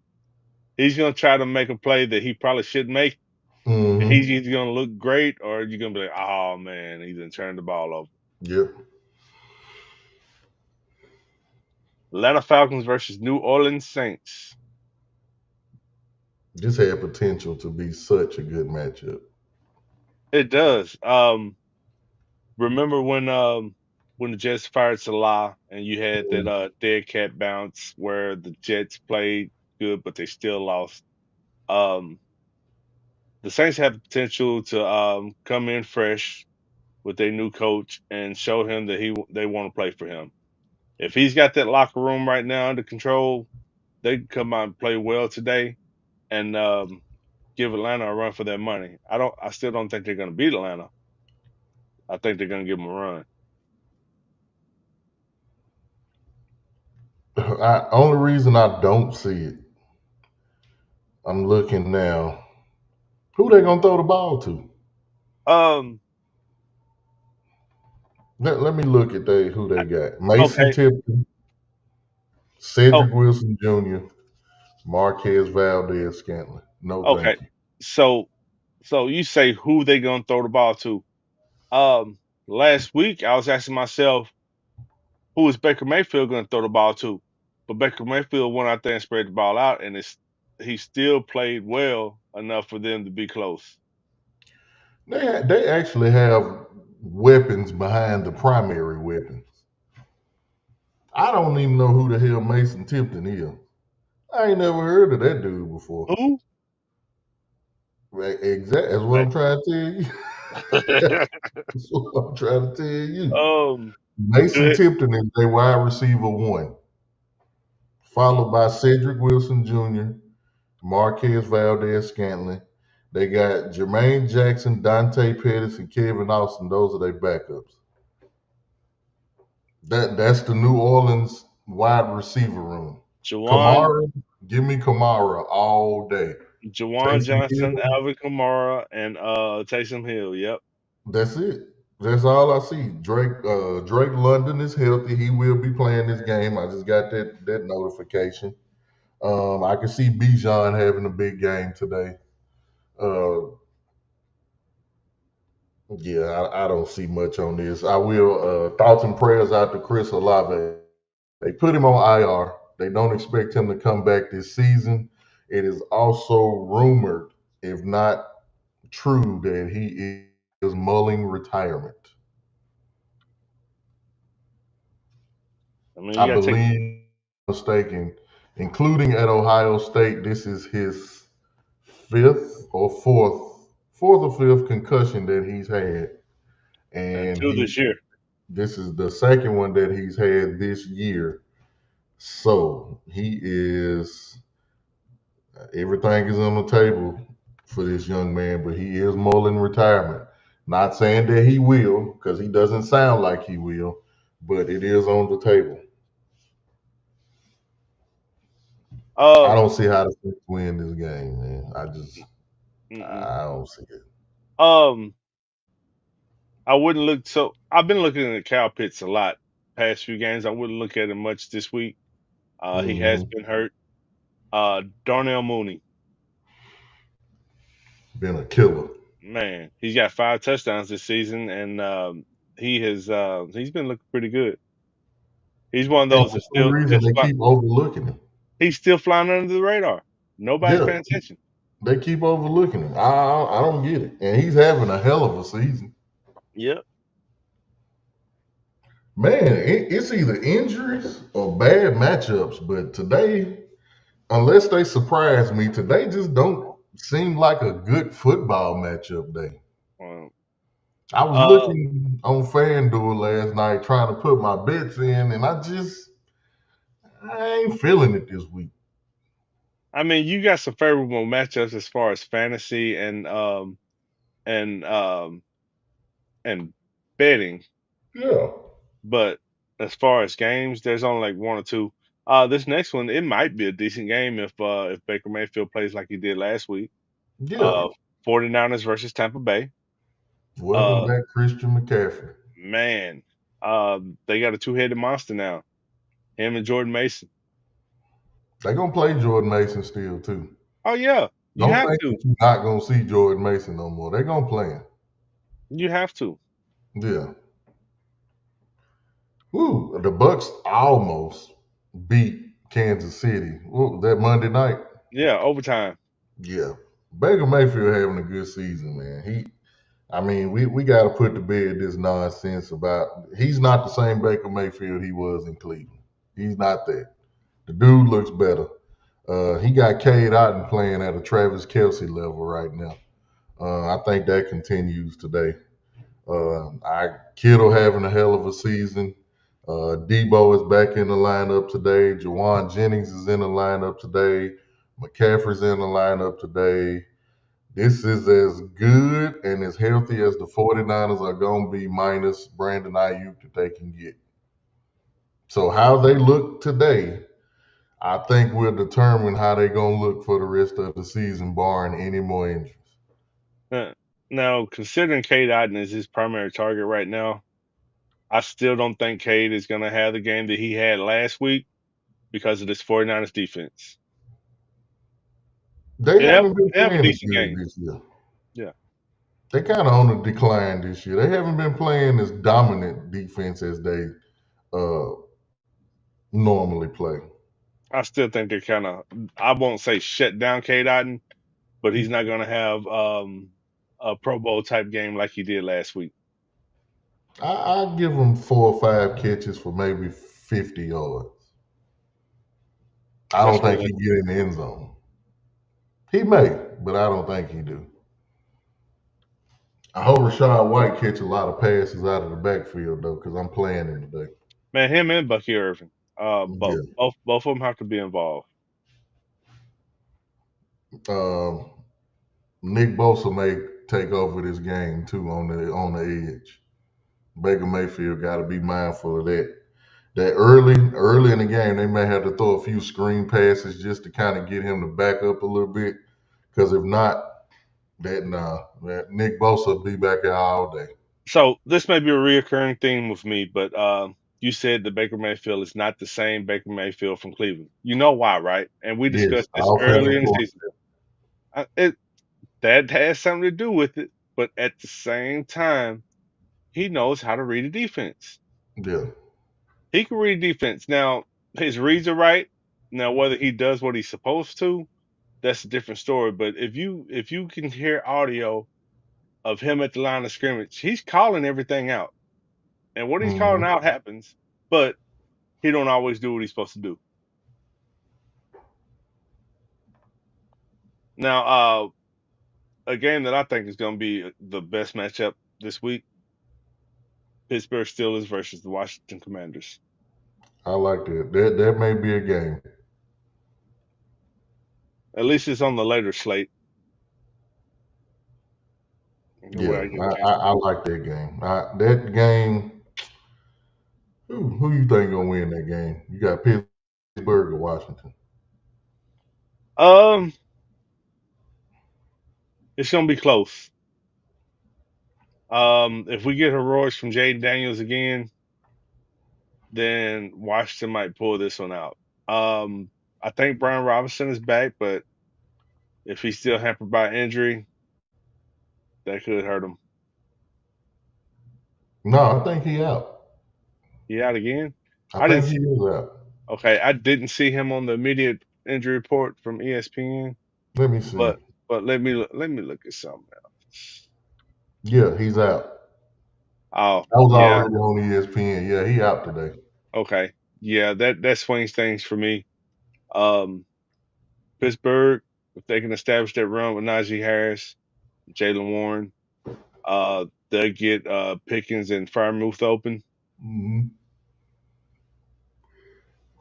He's gonna try to make a play that he probably shouldn't make. He's hmm either gonna look great or you're gonna be like, oh man, he done turned the ball over. Yep. Atlanta Falcons versus New Orleans Saints. This had potential to be such a good matchup. It does. Remember when the Jets fired Salah and you had that dead cat bounce where the Jets played good but they still lost. Um, the Saints have the potential to come in fresh with their new coach and show him that they want to play for him. If he's got that locker room right now under control, they can come out and play well today and give Atlanta a run for their money. I still don't think they're going to beat Atlanta. I think they're going to give them a run. Only reason I don't see it, I'm looking now. Who they gonna throw the ball to? Um, Let me look at who they got. Mason okay. Tipton, Oh, Cedric Wilson Jr., Marquez Valdez Scantling. No, thank okay. you. So so you say who they going to throw the ball to? Um, last week I was asking myself who is Baker Mayfield going to throw the ball to, but Baker Mayfield went out there and spread the ball out, and he still played well enough for them to be close. They actually have weapons behind the primary weapons. I don't even know who the hell Mason Tipton is. I ain't never heard of that dude before. Who? Right, exactly. That's what I'm Like, trying to tell you. That's what I'm trying to tell you. um, Mason good. Tipton is their wide receiver one, followed by Cedric Wilson Jr., Marquez Valdez Scantling. They got Jermaine Jackson, Dante Pettis, and Kevin Austin. Those are their backups. That's the New Orleans wide receiver room. Jawan Kamara, give me Kamara all day. Jawan Taysom Johnson, Hill, Alvin Kamara, and Taysom Hill. Yep. that's it. That's all I see. Drake London is healthy. He will be playing this game. I just got that notification. I can see Bijan having a big game today. Uh, yeah, I don't see much on this. I will thoughts and prayers out to Chris Olave. They put him on IR. They don't expect him to come back this season. It is also rumored, if not true, that he is mulling retirement. I mean, I you got to take. believe, mistaken, including at Ohio State, this is his. fourth or fifth concussion that he's had, and and two he this year. this is the second one that he's had this year. So he is everything is on the table for this young man, but he is mulling retirement. Not saying that he will, because he doesn't sound like he will, but it is on the table. I Um, don't see how the Saints win this game, man. mm-mm. I don't see it. um, I wouldn't look. So I've been looking at the Cal Pitts a lot past few games. I wouldn't look at him much this week. He has Hmm. been hurt. Darnell Mooney, Been a killer. man, he's got 5 touchdowns this season, and he's been looking pretty good. He's one of And those for that some still reason, just they keep overlooking him. he's still flying under the radar. Nobody's Yeah, paying attention. they keep overlooking him. I don't get it. And he's having a hell of a season. Yep. Man, it's either injuries or bad matchups. But today, unless they surprise me, today just don't seem like a good football matchup day. Um, I was uh, looking on FanDuel last night trying to put my bets in, and I ain't feeling it this week. I mean, you got some favorable matchups as far as fantasy and um and betting, Yeah. but as far as games, there's only like one or two. This next one, it might be a decent game if Baker Mayfield plays like he did last week. Yeah. Uh, 49ers versus Tampa Bay. Welcome Uh, back, Christian McCaffrey. man, they got a two-headed monster now. Him and Jordan Mason. They gonna play Jordan Mason still too. Oh yeah, you Don't have think to. that you're not gonna see Jordan Mason no more. They gonna play him. You have to. Yeah. Woo, the Bucks almost beat Kansas City. What was that Monday night? Yeah, overtime. Yeah. Baker Mayfield having a good season, man. I mean, we got to put to bed this nonsense about he's not the same Baker Mayfield he was in Cleveland. He's not that. The dude looks better. He got Cade Otten playing at a Travis Kelsey level right now. I think that continues today. Kittle having a hell of a season. Debo is back in the lineup today. Jawan Jennings is in the lineup today. McCaffrey's in the lineup today. This is as good and as healthy as the 49ers are going to be minus Brandon Ayuk that they can get. So how they look today, I think will determine how they're going to look for the rest of the season, barring any more injuries. Uh, Now, considering Cade Otton is his primary target right now, I still don't think Cade is going to have the game that he had last week because of this 49ers defense. They They have, haven't been they have a playing as decent good game. this year. Yeah, They kind of on the decline this year. They haven't been playing as dominant defense as they uh, normally play. I still think they're kind of, I won't say shut down Cade Otton, but he's not going to have a Pro Bowl type game like he did last week. I give them 4 or 5 catches for maybe 50 yards. I That's don't think he realistic. get in the end zone. He may, but I don't think he do. I hope Rashad White catch a lot of passes out of the backfield though, because I'm playing him today. Man, him and Bucky Irvin, Yeah. both of them have to be involved. Um, Nick Bosa may take over this game too on the edge. Baker Mayfield got to be mindful of that. That early in the game, they may have to throw a few screen passes just to kind of get him to back up a little bit. Because if not, that Nick Bosa will be back there all day. So this may be a reoccurring theme with me, but you said that Baker Mayfield is not the same Baker Mayfield from Cleveland. You know why, right? And we Yes, discussed this offensive earlier in the season. coordinator. It that has something to do with it, but at the same time, he knows how to read a defense. Yeah, He can read defense. Now his reads are right. Now whether he does what he's supposed to, that's a different story. But if you can hear audio of him at the line of scrimmage, he's calling everything out. And what he's calling hmm out happens, but he don't always do what he's supposed to do. Now, a game that I think is going to be the best matchup this week: Pittsburgh Steelers versus the Washington Commanders. I like that. That may be a game. At least it's on the later slate. The way Yeah, I get I, game. I, I like that game. That game. Who you think gonna win that game? You got Pittsburgh or Washington? Um, it's going to be close. If we get heroics from Jaden Daniels again, then Washington might pull this one out. I think Brian Robinson is back, but if he's still hampered by injury, that could hurt him. No, I think he out. He out again? I I didn't. think he is out. Okay, I didn't see him on the immediate injury report from ESPN, Let me see. but let me look at something else. Yeah, he's out. Oh I was yeah, already on ESPN. Yeah, he out today. okay, yeah, that swings things for me. Um, Pittsburgh, if they can establish that run with Najee Harris, Jalen Warren, they'll get Pickens and Freiermuth open. Hmm.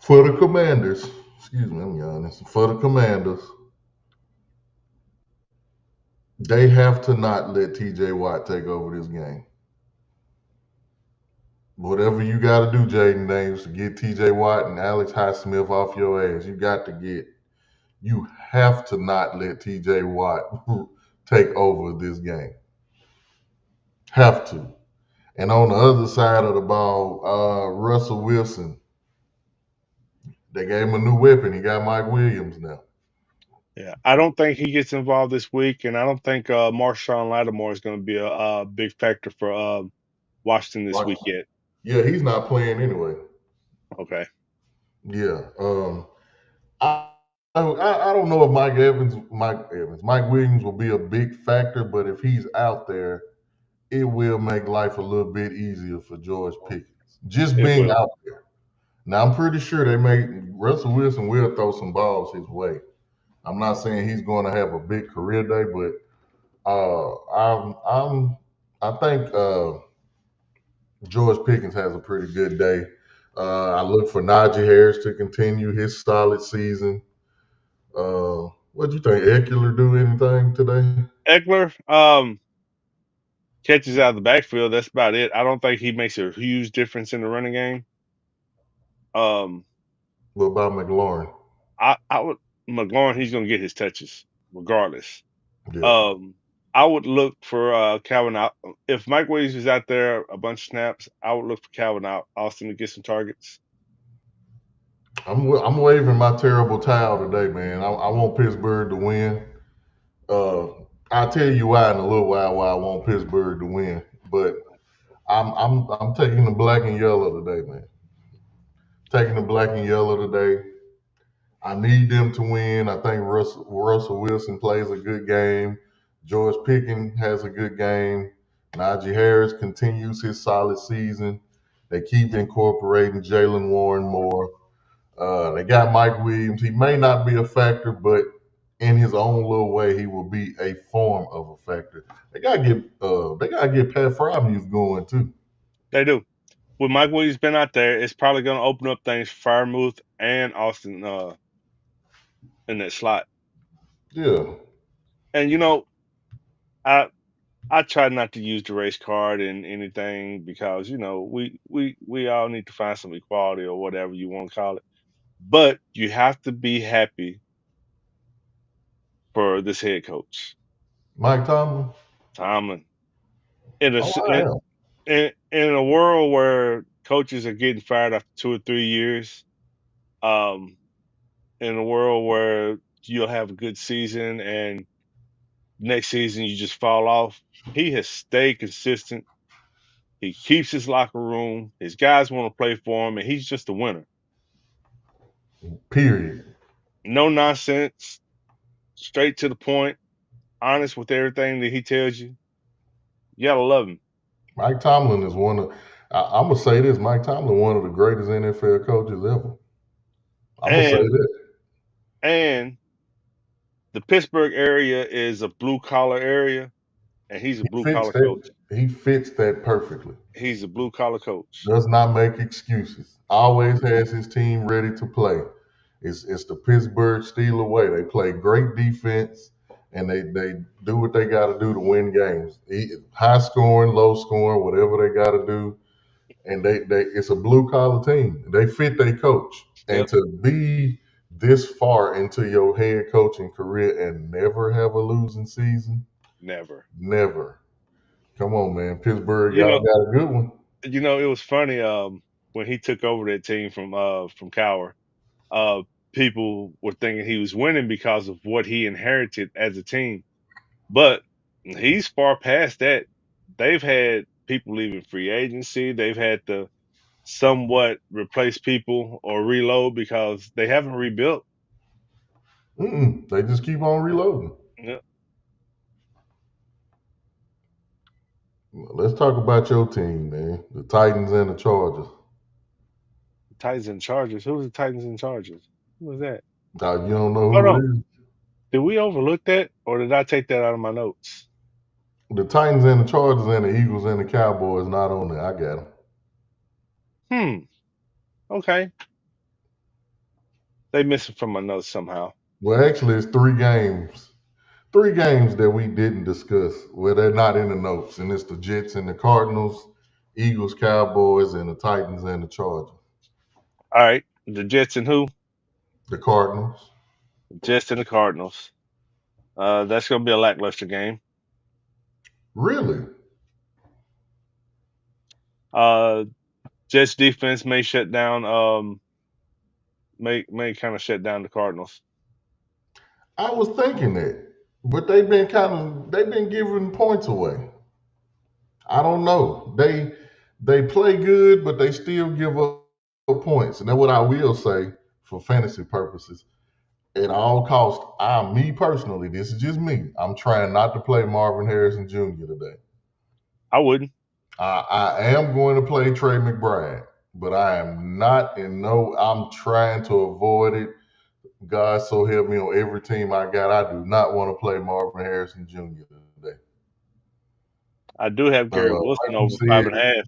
For the Commanders, excuse me, I'm yawning. For the Commanders, they have to not let TJ Watt take over this game. Whatever you got to do, Jaden Daniels, to get TJ Watt and Alex Highsmith off your ass, you have to not let TJ Watt take over this game. Have to. And on the other side of the ball, Russell Wilson, they gave him a new weapon. He got Mike Williams now. Yeah, I don't think he gets involved this week, and I don't think Marshawn Lattimore is going to be a big factor for Washington this week yet. Yeah, he's not playing anyway. Okay. Yeah. I, I don't know if Mike Williams will be a big factor, but if he's out there, it will make life a little bit easier for George Pickens. Just It being will. out there. Now I'm pretty sure Russell Wilson will throw some balls his way. I'm not saying he's going to have a big career day, but I think George Pickens has a pretty good day. I look for Najee Harris to continue his solid season. What do you think? Eckler do anything today? Eckler catches out of the backfield. That's about it. I don't think he makes a huge difference in the running game. Um, What about McLaurin? I would McLaurin. He's going to get his touches regardless. Yeah, Um, I would look for Calvin out. If Mike Williams is out there a bunch of snaps, I would look for Calvin out Austin to get some targets. I'm waving my terrible towel today, man. I want Pittsburgh to win. Uh, I'll tell you why in a little while why I want Pittsburgh to win, but I'm taking the black and yellow today, man. Taking the black and yellow today. I need them to win. I think Russell Wilson plays a good game. George Pickens has a good game. Najee Harris continues his solid season. They keep incorporating Jalen Warren more. They got Mike Williams. He may not be a factor, but in his own little way, he will be a form of a factor. They gotta get Pat Freiermuth going too. They do. With Mike Williams been out there, it's probably going to open up things for Freiermuth and Austin in that slot. Yeah, And I I try not to use the race card in anything because we all need to find some equality or whatever you want to call it. But you have to be happy for this head coach, Mike Tomlin. Tomlin. In a Oh, s- I am. in a world where coaches are getting fired after 2 or 3 years, um, in a world where you'll have a good season and next season you just fall off, he has stayed consistent. He keeps his locker room. His guys want to play for him, and he's just a winner. Period. No nonsense, straight to the point, honest with everything that he tells you. You gotta love him. Mike Tomlin is one of. I'm gonna say this. Mike Tomlin, one of the greatest NFL coaches ever. I'm gonna say And that. and the Pittsburgh area is a blue collar area, and he's a He blue fits collar that. coach. He fits that perfectly. He's a blue collar coach. Does not make excuses. Always has his team ready to play. It's the Pittsburgh Steelers way. They play great defense and they do what they got to do to win games. High scoring, low scoring, whatever they got to do. And they it's a blue collar team. They fit their coach. And Yep, to be this far into your head coaching career and never have a losing season, never. never. Come on, man. Pittsburgh, You y'all know, got a good one. it was funny when he took over that team from Cowher. Uh, People were thinking he was winning because of what he inherited as a team, but he's far past that. They've had people leaving free agency. They've had to somewhat replace people or reload because they haven't rebuilt. They just keep on reloading. Yeah. Let's talk about your team, man. The Titans and the Chargers. Titans and Chargers. Who was the Titans and Chargers? Who was that? You don't know Oh who it no, is? did we overlook that or did I take that out of my notes? The Titans and the Chargers and the Eagles and the Cowboys not on there. I got them. Hmm. Okay, they missing from my notes somehow. Well, actually, it's three games. Three games that we didn't discuss where they're not in the notes, and it's the Jets and the Cardinals, Eagles, Cowboys, and the Titans and the Chargers. All right, the Jets and who? The Cardinals. Jets and the Cardinals. That's gonna be a lackluster game. Really? Uh, Jets defense may shut down. May kind of shut down the Cardinals. I was thinking that, but they've been giving points away. I don't know. They play good, but they still give up points. And that's what I will say for fantasy purposes. At all costs, me personally, this is just me. I'm trying not to play Marvin Harrison Jr. today. I wouldn't. I am going to play Trey McBride, but I am not in no. I'm trying to avoid it. God so help me on every team I got. I do not want to play Marvin Harrison Jr. today. I do have Garrett Wilson Like you over five said, and a half.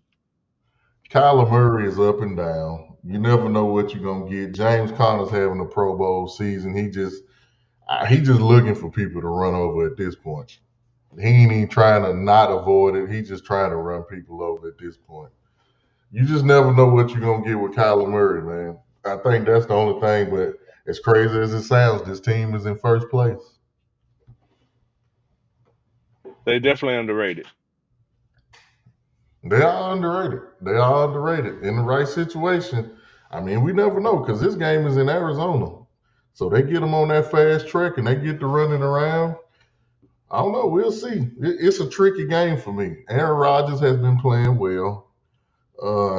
Kyler Murray is up and down. You never know what you're gonna get. James Conner's having a Pro Bowl season. He just looking for people to run over at this point. He ain't even trying to not avoid it. He's just trying to run people over at this point. You just never know what you're gonna get with Kyler Murray, man. I think that's the only thing. But as crazy as it sounds, this team is in first place. They definitely underrated. They are underrated. They are underrated in the right situation. I mean, we never know because this game is in Arizona. So they get them on that fast track and they get to running around. I don't know. We'll see. It's a tricky game for me. Aaron Rodgers has been playing well.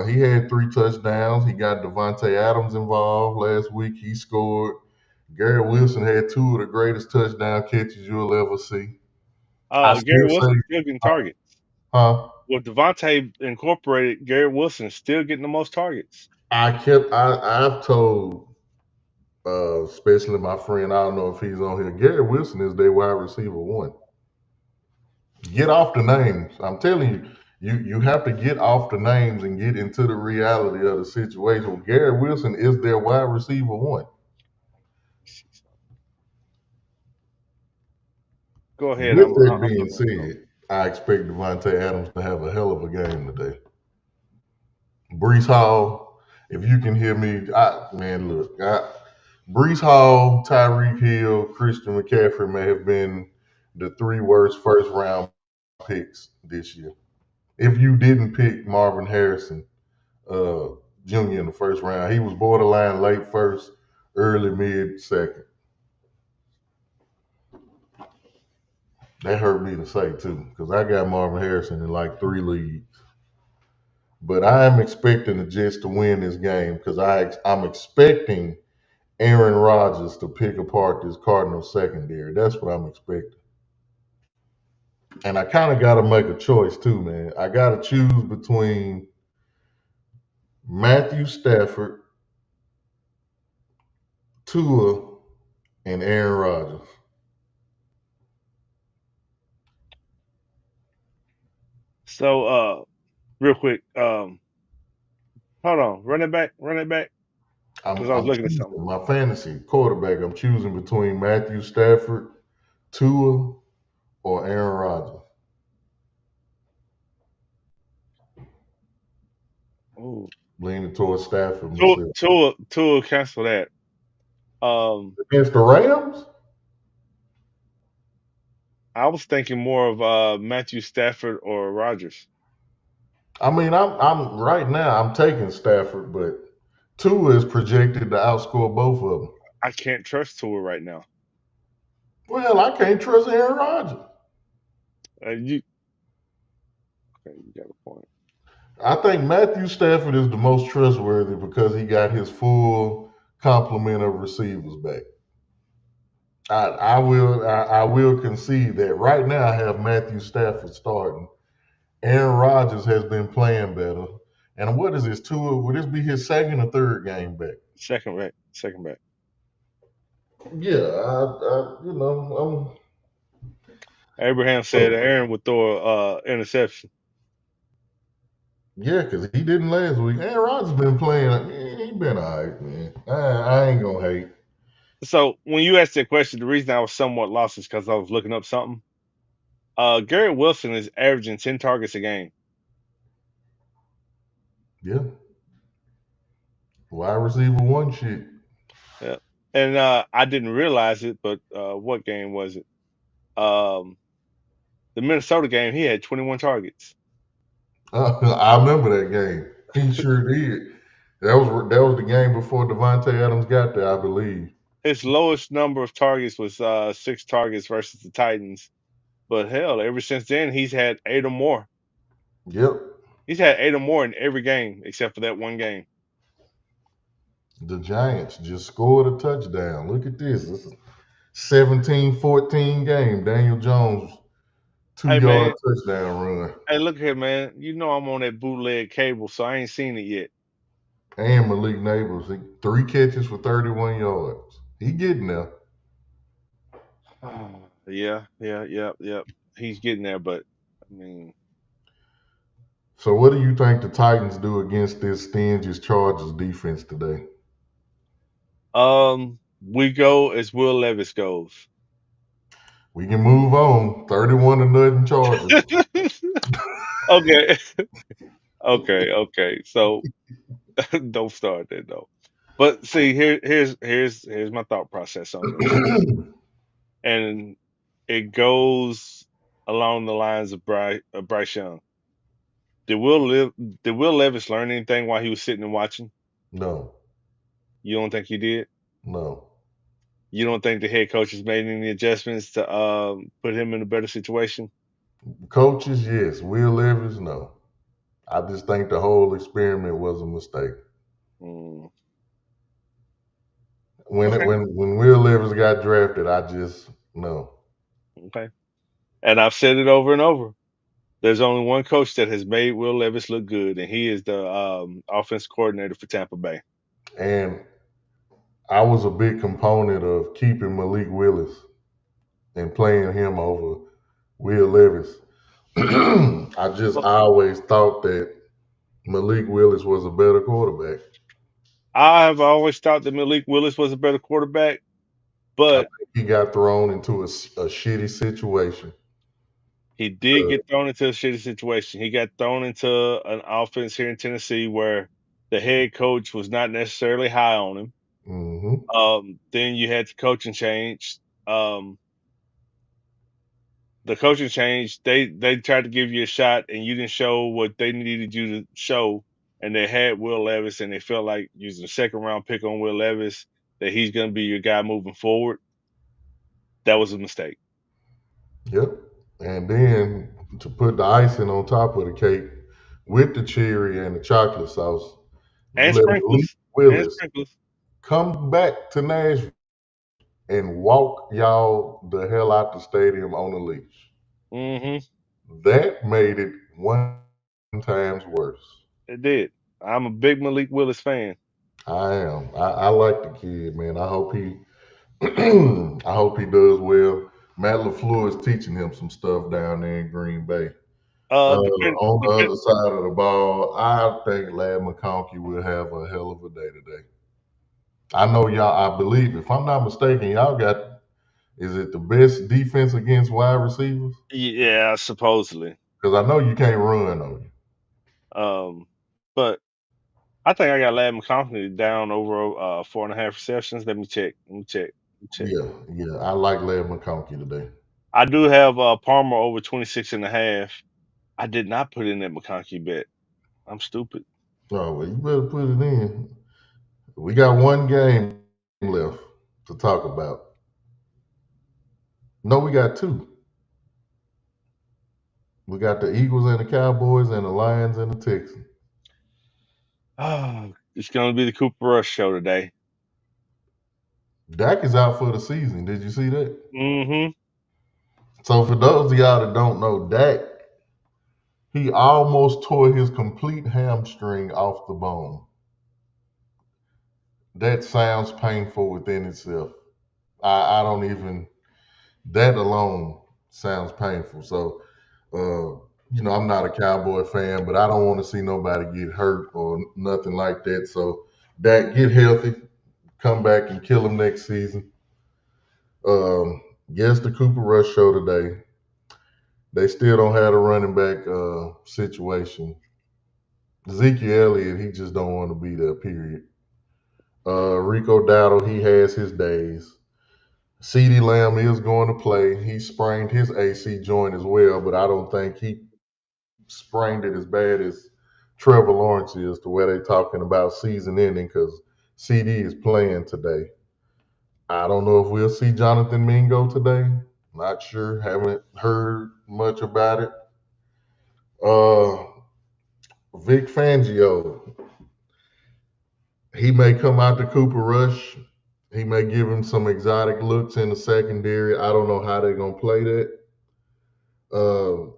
He had 3 touchdowns. He got Devontae Adams involved last week. He scored. Garrett Wilson had two of the greatest touchdown catches you'll ever see. I still Garrett say, Wilson still getting targets. huh? With Devontae incorporated, Garrett Wilson is still getting the most targets. I've told especially my friend, I don't know if he's on here. Garrett Wilson is their wide receiver one. Get off the names. I'm telling you, you have to get off the names and get into the reality of the situation. Garrett Wilson is their wide receiver one. Go ahead. With that I'm being looking. said, I expect Devontae Adams to have a hell of a game today. Brees Hall, if you can hear me, Brees Hall, Tyreek Hill, Christian McCaffrey may have been the three worst first round picks this year. If you didn't pick Marvin Harrison uh, Jr. in the first round, he was borderline late first, early mid second. That hurt me to say too, because I got Marvin Harrison in like 3 leagues. But I am expecting the Jets to win this game because I'm expecting Aaron Rodgers to pick apart this Cardinals secondary. That's what I'm expecting. And I kind of got to make a choice too, man. I got to choose between Matthew Stafford, Tua, and Aaron Rodgers. So, real quick, hold on, run it back, because I was I'm looking at something. choosing my fantasy quarterback. I'm choosing between Matthew Stafford, Tua, or Aaron Rodgers. Ooh, Leaning towards Stafford myself. Tua, cancel that. Um, Against the Rams? I was thinking more of Matthew Stafford or Rogers. I mean, I'm right now. I'm taking Stafford, but Tua is projected to outscore both of them. I can't trust Tua right now. Well, I can't trust Aaron Rodgers. You, okay, you got a point. I think Matthew Stafford is the most trustworthy because he got his full complement of receivers back. I will concede that right now I have Matthew Stafford starting. Aaron Rodgers has been playing better. And what is this Tua? Would this be his second or third game back? Second back. Yeah, I'm Abraham said Aaron would throw a interception. yeah, because he didn't last week. Aaron Rodgers been playing. He been all right, man. I ain't gonna hate. So when you asked that question, the reason I was somewhat lost is because I was looking up something. Garrett Wilson is averaging 10 targets a game. Yeah, wide receiver one shit. Yeah. And I didn't realize it, but what game was it? Um, the Minnesota game, he had 21 targets. I remember that game. He sure did. That was the game before Devontae Adams got there, I believe. His lowest number of targets was 6 targets versus the Titans. But hell, ever since then, he's had 8 or more. Yep, He's had 8 or more in every game except for that one game. the Giants just scored a touchdown. Look at this. It's a 17-14 game. Daniel Jones two Hey yard man, touchdown run. hey look here, man. You know I'm on that bootleg cable, so I ain't seen it yet. And Malik Neighbors, 3 catches for 31 yards. He getting there. Yeah. He's getting there, but I mean, So what do you think the Titans do against this stingy Chargers defense today? we go as Will Levis goes. We can move on. 31-0 Chargers. Okay, okay. So don't start there though. But see, here's my thought process on this, and it goes along the lines of Bryce Young. Did Will Liv did Will Levis learn anything while he was sitting and watching? No, You don't think he did? no. You don't think the head coach has made any adjustments to put him in a better situation? Coaches, yes. Will Levis, no. I just think the whole experiment was a mistake. Mm, When it, okay, when Will Levis got drafted, I just no. okay. And I've said it over and over. There's only one coach that has made Will Levis look good, and he is the offense coordinator for Tampa Bay. And I was a big component of keeping Malik Willis and playing him over Will Levis. I Well, always thought that Malik Willis was a better quarterback. I've always thought that Malik Willis was a better quarterback, I but think he got thrown into a shitty situation. he did Uh, get thrown into a shitty situation. He got thrown into an offense here in Tennessee where the head coach was not necessarily high on him. hmm Then you had the coaching change. Um, the coaching change. They tried to give you a shot, and you didn't show what they needed you to show. And they had Will Levis, and they felt like using a second round pick on Will Levis that he's going to be your guy moving forward. That was a mistake. Yep. And then to put the icing on top of the cake with the cherry and the chocolate sauce, you And let Malik sprinkles. And Willis sprinkles. come back to Nashville and walk y'all the hell out the stadium on a leash. Mm-hmm. That made it 1 times worse. It did. I'm a big Malik Willis fan. I am. I like the kid, man. I hope he I hope he does well. Matt LaFleur is teaching him some stuff down there in Green Bay. Depend, On the depend. other side of the ball, I think Lad McConkey will have a hell of a day today. I know y'all. I believe, if I'm not mistaken, y'all got, is it the best defense against wide receivers? Yeah, supposedly. Because I know you can't run on you. Um, but I think I got Lad McConkey down over 4.5 receptions. Let me check. Let me check. Let me check. Yeah, yeah. I like Lad McConkey today. I do have Palmer over 26.5. I did not put in that McConkey bet. I'm stupid. Oh well, you better put it in. We got one game left to talk about. No, we got two. We got the Eagles and the Cowboys and the Lions and the Texans. Oh, it's gonna be the Cooper Rush show today. Dak is out for the season. Did you see that? Mm-hmm. So for those of y'all that don't know, Dak, he almost tore his complete hamstring off the bone. That sounds painful within itself. I don't even, that alone sounds painful. So, I'm not a Cowboy fan, but I don't want to see nobody get hurt or nothing like that. So, Dak, get healthy, come back and kill him next season. Yes, the Cooper Rush show today. They still don't have a running back situation. Ezekiel Elliott, he just don't want to be there, period. Rico Dowdle, he has his days. CeeDee Lamb is going to play. He sprained his AC joint as well, but I don't think he sprained it as bad as Trevor Lawrence is, to where they talking about season ending, because CD is playing today. I don't know if we'll see Jonathan Mingo today. Not sure. Haven't heard much about it. Uh, Vic Fangio, he may come out to Cooper Rush. He may give him some exotic looks in the secondary. I don't know how they're gonna play that. Uh,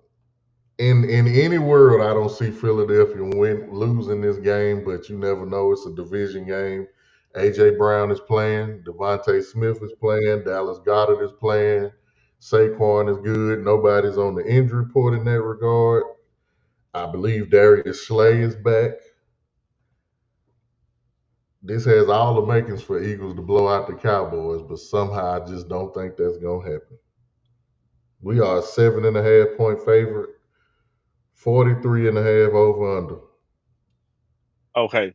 in any world, I don't see Philadelphia losing this game, but you never know. It's a division game. AJ Brown is playing. Devontae Smith is playing. Dallas Goedert is playing. Saquon is good. Nobody's on the injury report in that regard. I believe Darius Slay is back. This has all the makings for Eagles to blow out the Cowboys, but somehow I just don't think that's gonna happen. We are a 7.5 point favorite, 43 and a half over under. Okay,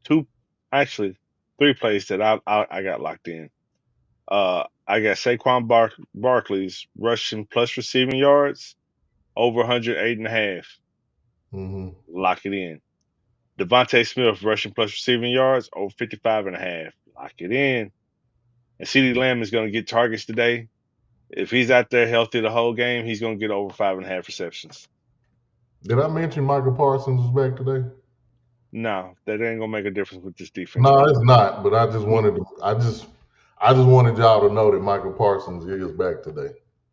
two, actually, three plays that I got locked in. I got Saquon Barkley's rushing plus receiving yards over 108.5. Mm-hmm. Lock it in. Devontae Smith rushing plus receiving yards over 55.5. Lock it in. And CeeDee Lamb is going to get targets today. If he's out there healthy the whole game, he's going to get over 5.5 receptions. Did I mention Michael Parsons is back today? No, that ain't gonna make a difference with this defense No, right it's not. But I just now. wanted to. I just wanted y'all to know that Michael Parsons is back today,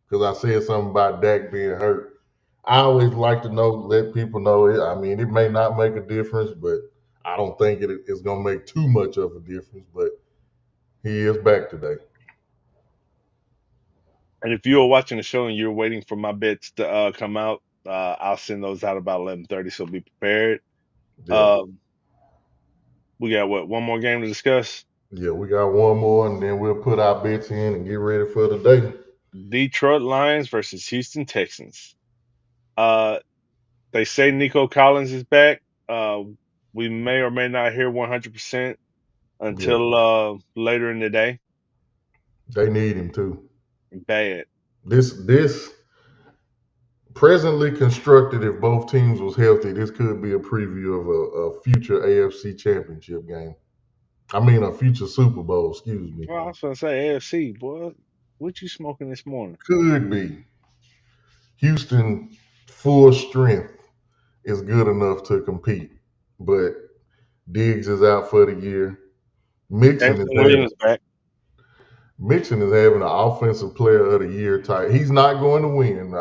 because I said something about Dak being hurt. I always like to know, let people know it. I mean, it may not make a difference, but I don't think it's gonna make too much of a difference. But he is back today. And if you are watching the show and you're waiting for my bets to come out, I'll send those out about 11:30. So be prepared. Yeah, Um, we got what, one more game to discuss? yeah. We got one more, and then we'll put our bets in and get ready for the day. Detroit Lions versus Houston Texans. Uh, they say Nico Collins is back. We may or may not hear 100% Yeah, until later in the day. they need him too. Bad. This presently constructed, if both teams was healthy, this could be a preview of a future AFC championship game. I mean, a future Super Bowl, excuse me. Well, I was gonna say AFC, boy. What you smoking this morning? Could be. Houston, full strength, is good enough to compete. But Diggs is out for the year. Mixon is Jameson having Williams back. Mixon is having an offensive player of the year type. He's not going to win.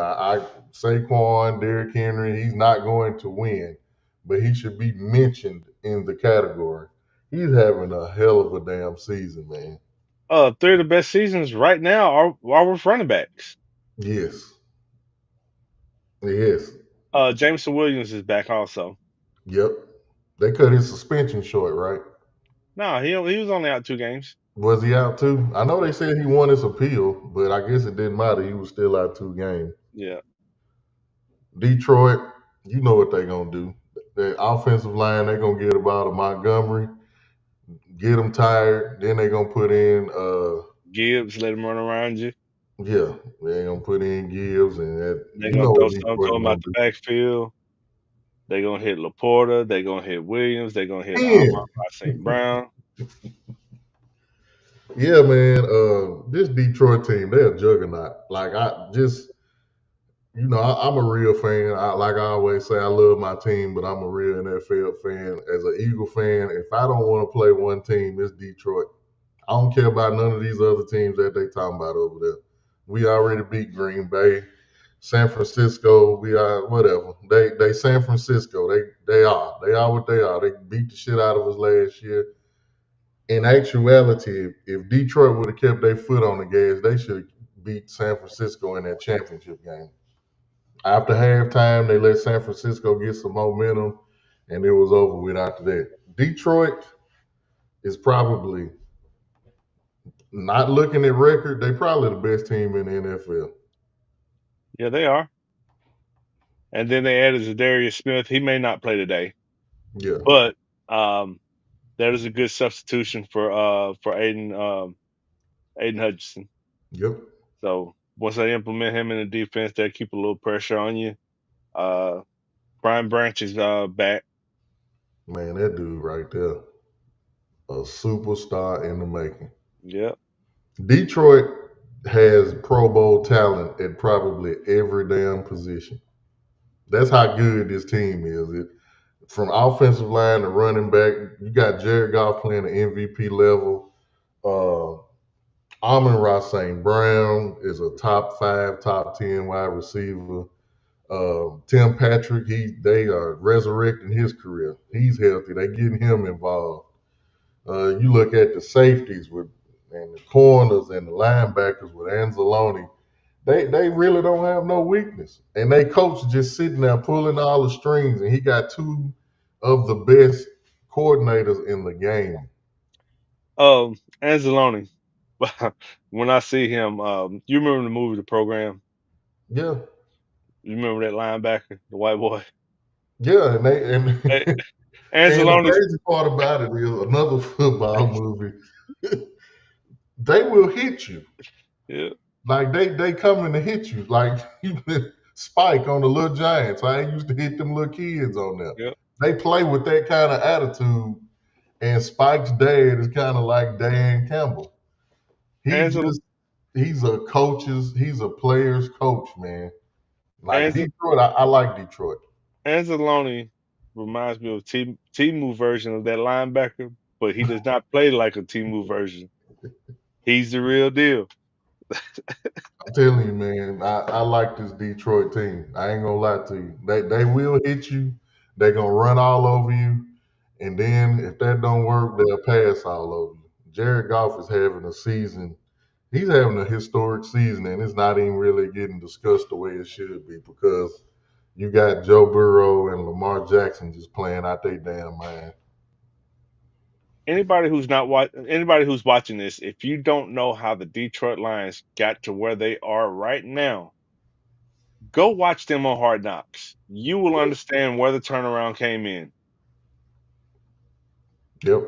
Saquon, Derrick Henry, he's not going to win, but he should be mentioned in the category. He's having a hell of a damn season, man. Three of the best seasons right now are with running backs. Yes, yes. Jameson Williams is back also. Yep. They cut his suspension short, right? No, he was only out 2 games. Was he out too? I know they said he won his appeal, but I guess it didn't matter. He was still out 2 games. Yeah, Detroit, you know what they gonna do. The offensive line, they gonna get about a Montgomery, get them tired. Then they gonna put in, Gibbs let him run around you. yeah, they gonna put in Gibbs, and that, They're you gonna know throw what some to Detroit him gonna out the do. backfield. They're gonna hit Laporta. They're gonna hit Williams. They're gonna hit And Amon-Ra St. Brown. yeah, man, this Detroit team, they're a juggernaut. Like I just, I'm a real fan. Like I always say, I love my team, but I'm a real NFL fan. As an Eagle fan, if I don't want to play one team, it's Detroit. I don't care about none of these other teams that they talking about over there. We already beat Green Bay, San Francisco. We are whatever. They San Francisco. They are what they are. They beat the shit out of us last year. In actuality, if Detroit would have kept their foot on the gas, they should have beat San Francisco in that championship game. After halftime, they let San Francisco get some momentum, and it was over with after that. Detroit is probably not looking at record. They probably the best team in the NFL. Yeah, they are. And then they added Zadarius Smith. He may not play today, Yeah. but um, that is a good substitution for Aiden Hutchinson. Yep. So once they implement him in the defense, they keep a little pressure on you. Uh, Brian Branch is back. Man, that dude right there, a superstar in the making. Yep. Detroit has Pro Bowl talent at probably every damn position. That's how good this team is. From offensive line to running back, you got Jared Goff playing at MVP level. Uh, Amon-Ra St. Brown is a top 5, top 10 wide receiver. Tim Patrick, they are resurrecting his career. He's healthy. They getting him involved. You look at the safeties with and the corners and the linebackers with Anzalone. They really don't have no weakness. And they coach just sitting there pulling all the strings, and he got two of the best coordinators in the game. Anzalone. When I see him, you remember the movie The Program? Yeah, You remember that linebacker, the white boy? yeah, and they and Hey, and the Anzalone's crazy part about it is another football movie. They will hit you. yeah, Like they coming to hit you. Like Spike on the Little Giants. I used to hit them little kids on there. yeah. They play with that kind of attitude. And Spike's dad is kind of like Dan Campbell. He Anzal just he's a player's coach, man. Like Anzal Detroit, I like Detroit. Anzalone reminds me of Timu version of that linebacker, but he does not play like a Timu version. He's the real deal. I'm telling you, man, I like this Detroit team. I ain't gonna lie to you. They will hit you. They're gonna run all over you. And then if that don't work, they'll pass all over you. Jared Goff is having a season. He's having a historic season, and it's not even really getting discussed the way it should be because you got Joe Burrow and Lamar Jackson just playing out their damn mind. Anybody who's watching this, if you don't know how the Detroit Lions got to where they are right now, go watch them on Hard Knocks. You will understand where the turnaround came in. Yep.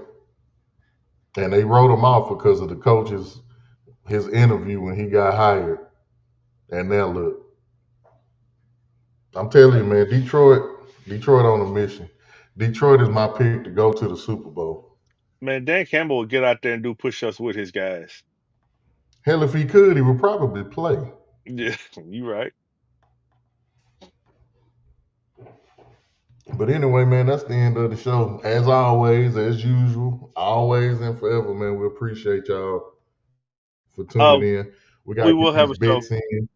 And they wrote him off because of the coach's his interview when he got hired. And now look, I'm telling you, man, Detroit on a mission. Detroit is my pick to go to the Super Bowl. Man, Dan Campbell will get out there and do push-ups with his guys. Hell, if he could, he would probably play. Yeah, you right. But anyway, man, that's the end of the show. As always, as usual, always and forever, man. We appreciate y'all for tuning Uh, in. We we gotta get will have these a show. bets in. We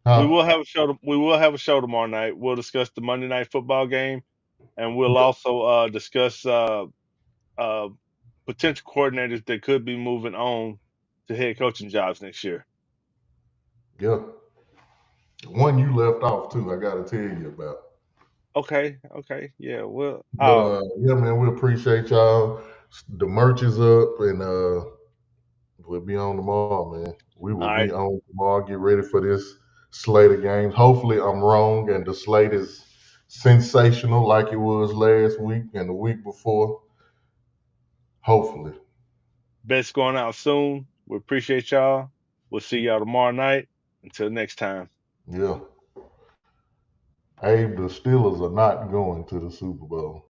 Huh? will have a show. We will have a show tomorrow night. We'll discuss the Monday night football game, and we'll Yep. also discuss uh, potential coordinators that could be moving on to head coaching jobs next year. Yeah. One you left off too, I gotta tell you about. Okay, okay, yeah. Well, But yeah, man, we appreciate y'all. The merch is up, and we'll be on tomorrow, man. We all will be right. on tomorrow. Get ready for this slate of games. Hopefully, I'm wrong, and the slate is sensational like it was last week and the week before. Hopefully, Best going out soon. We appreciate y'all. We'll see y'all tomorrow night. Until next time. yeah. Abe, the Steelers are not going to the Super Bowl.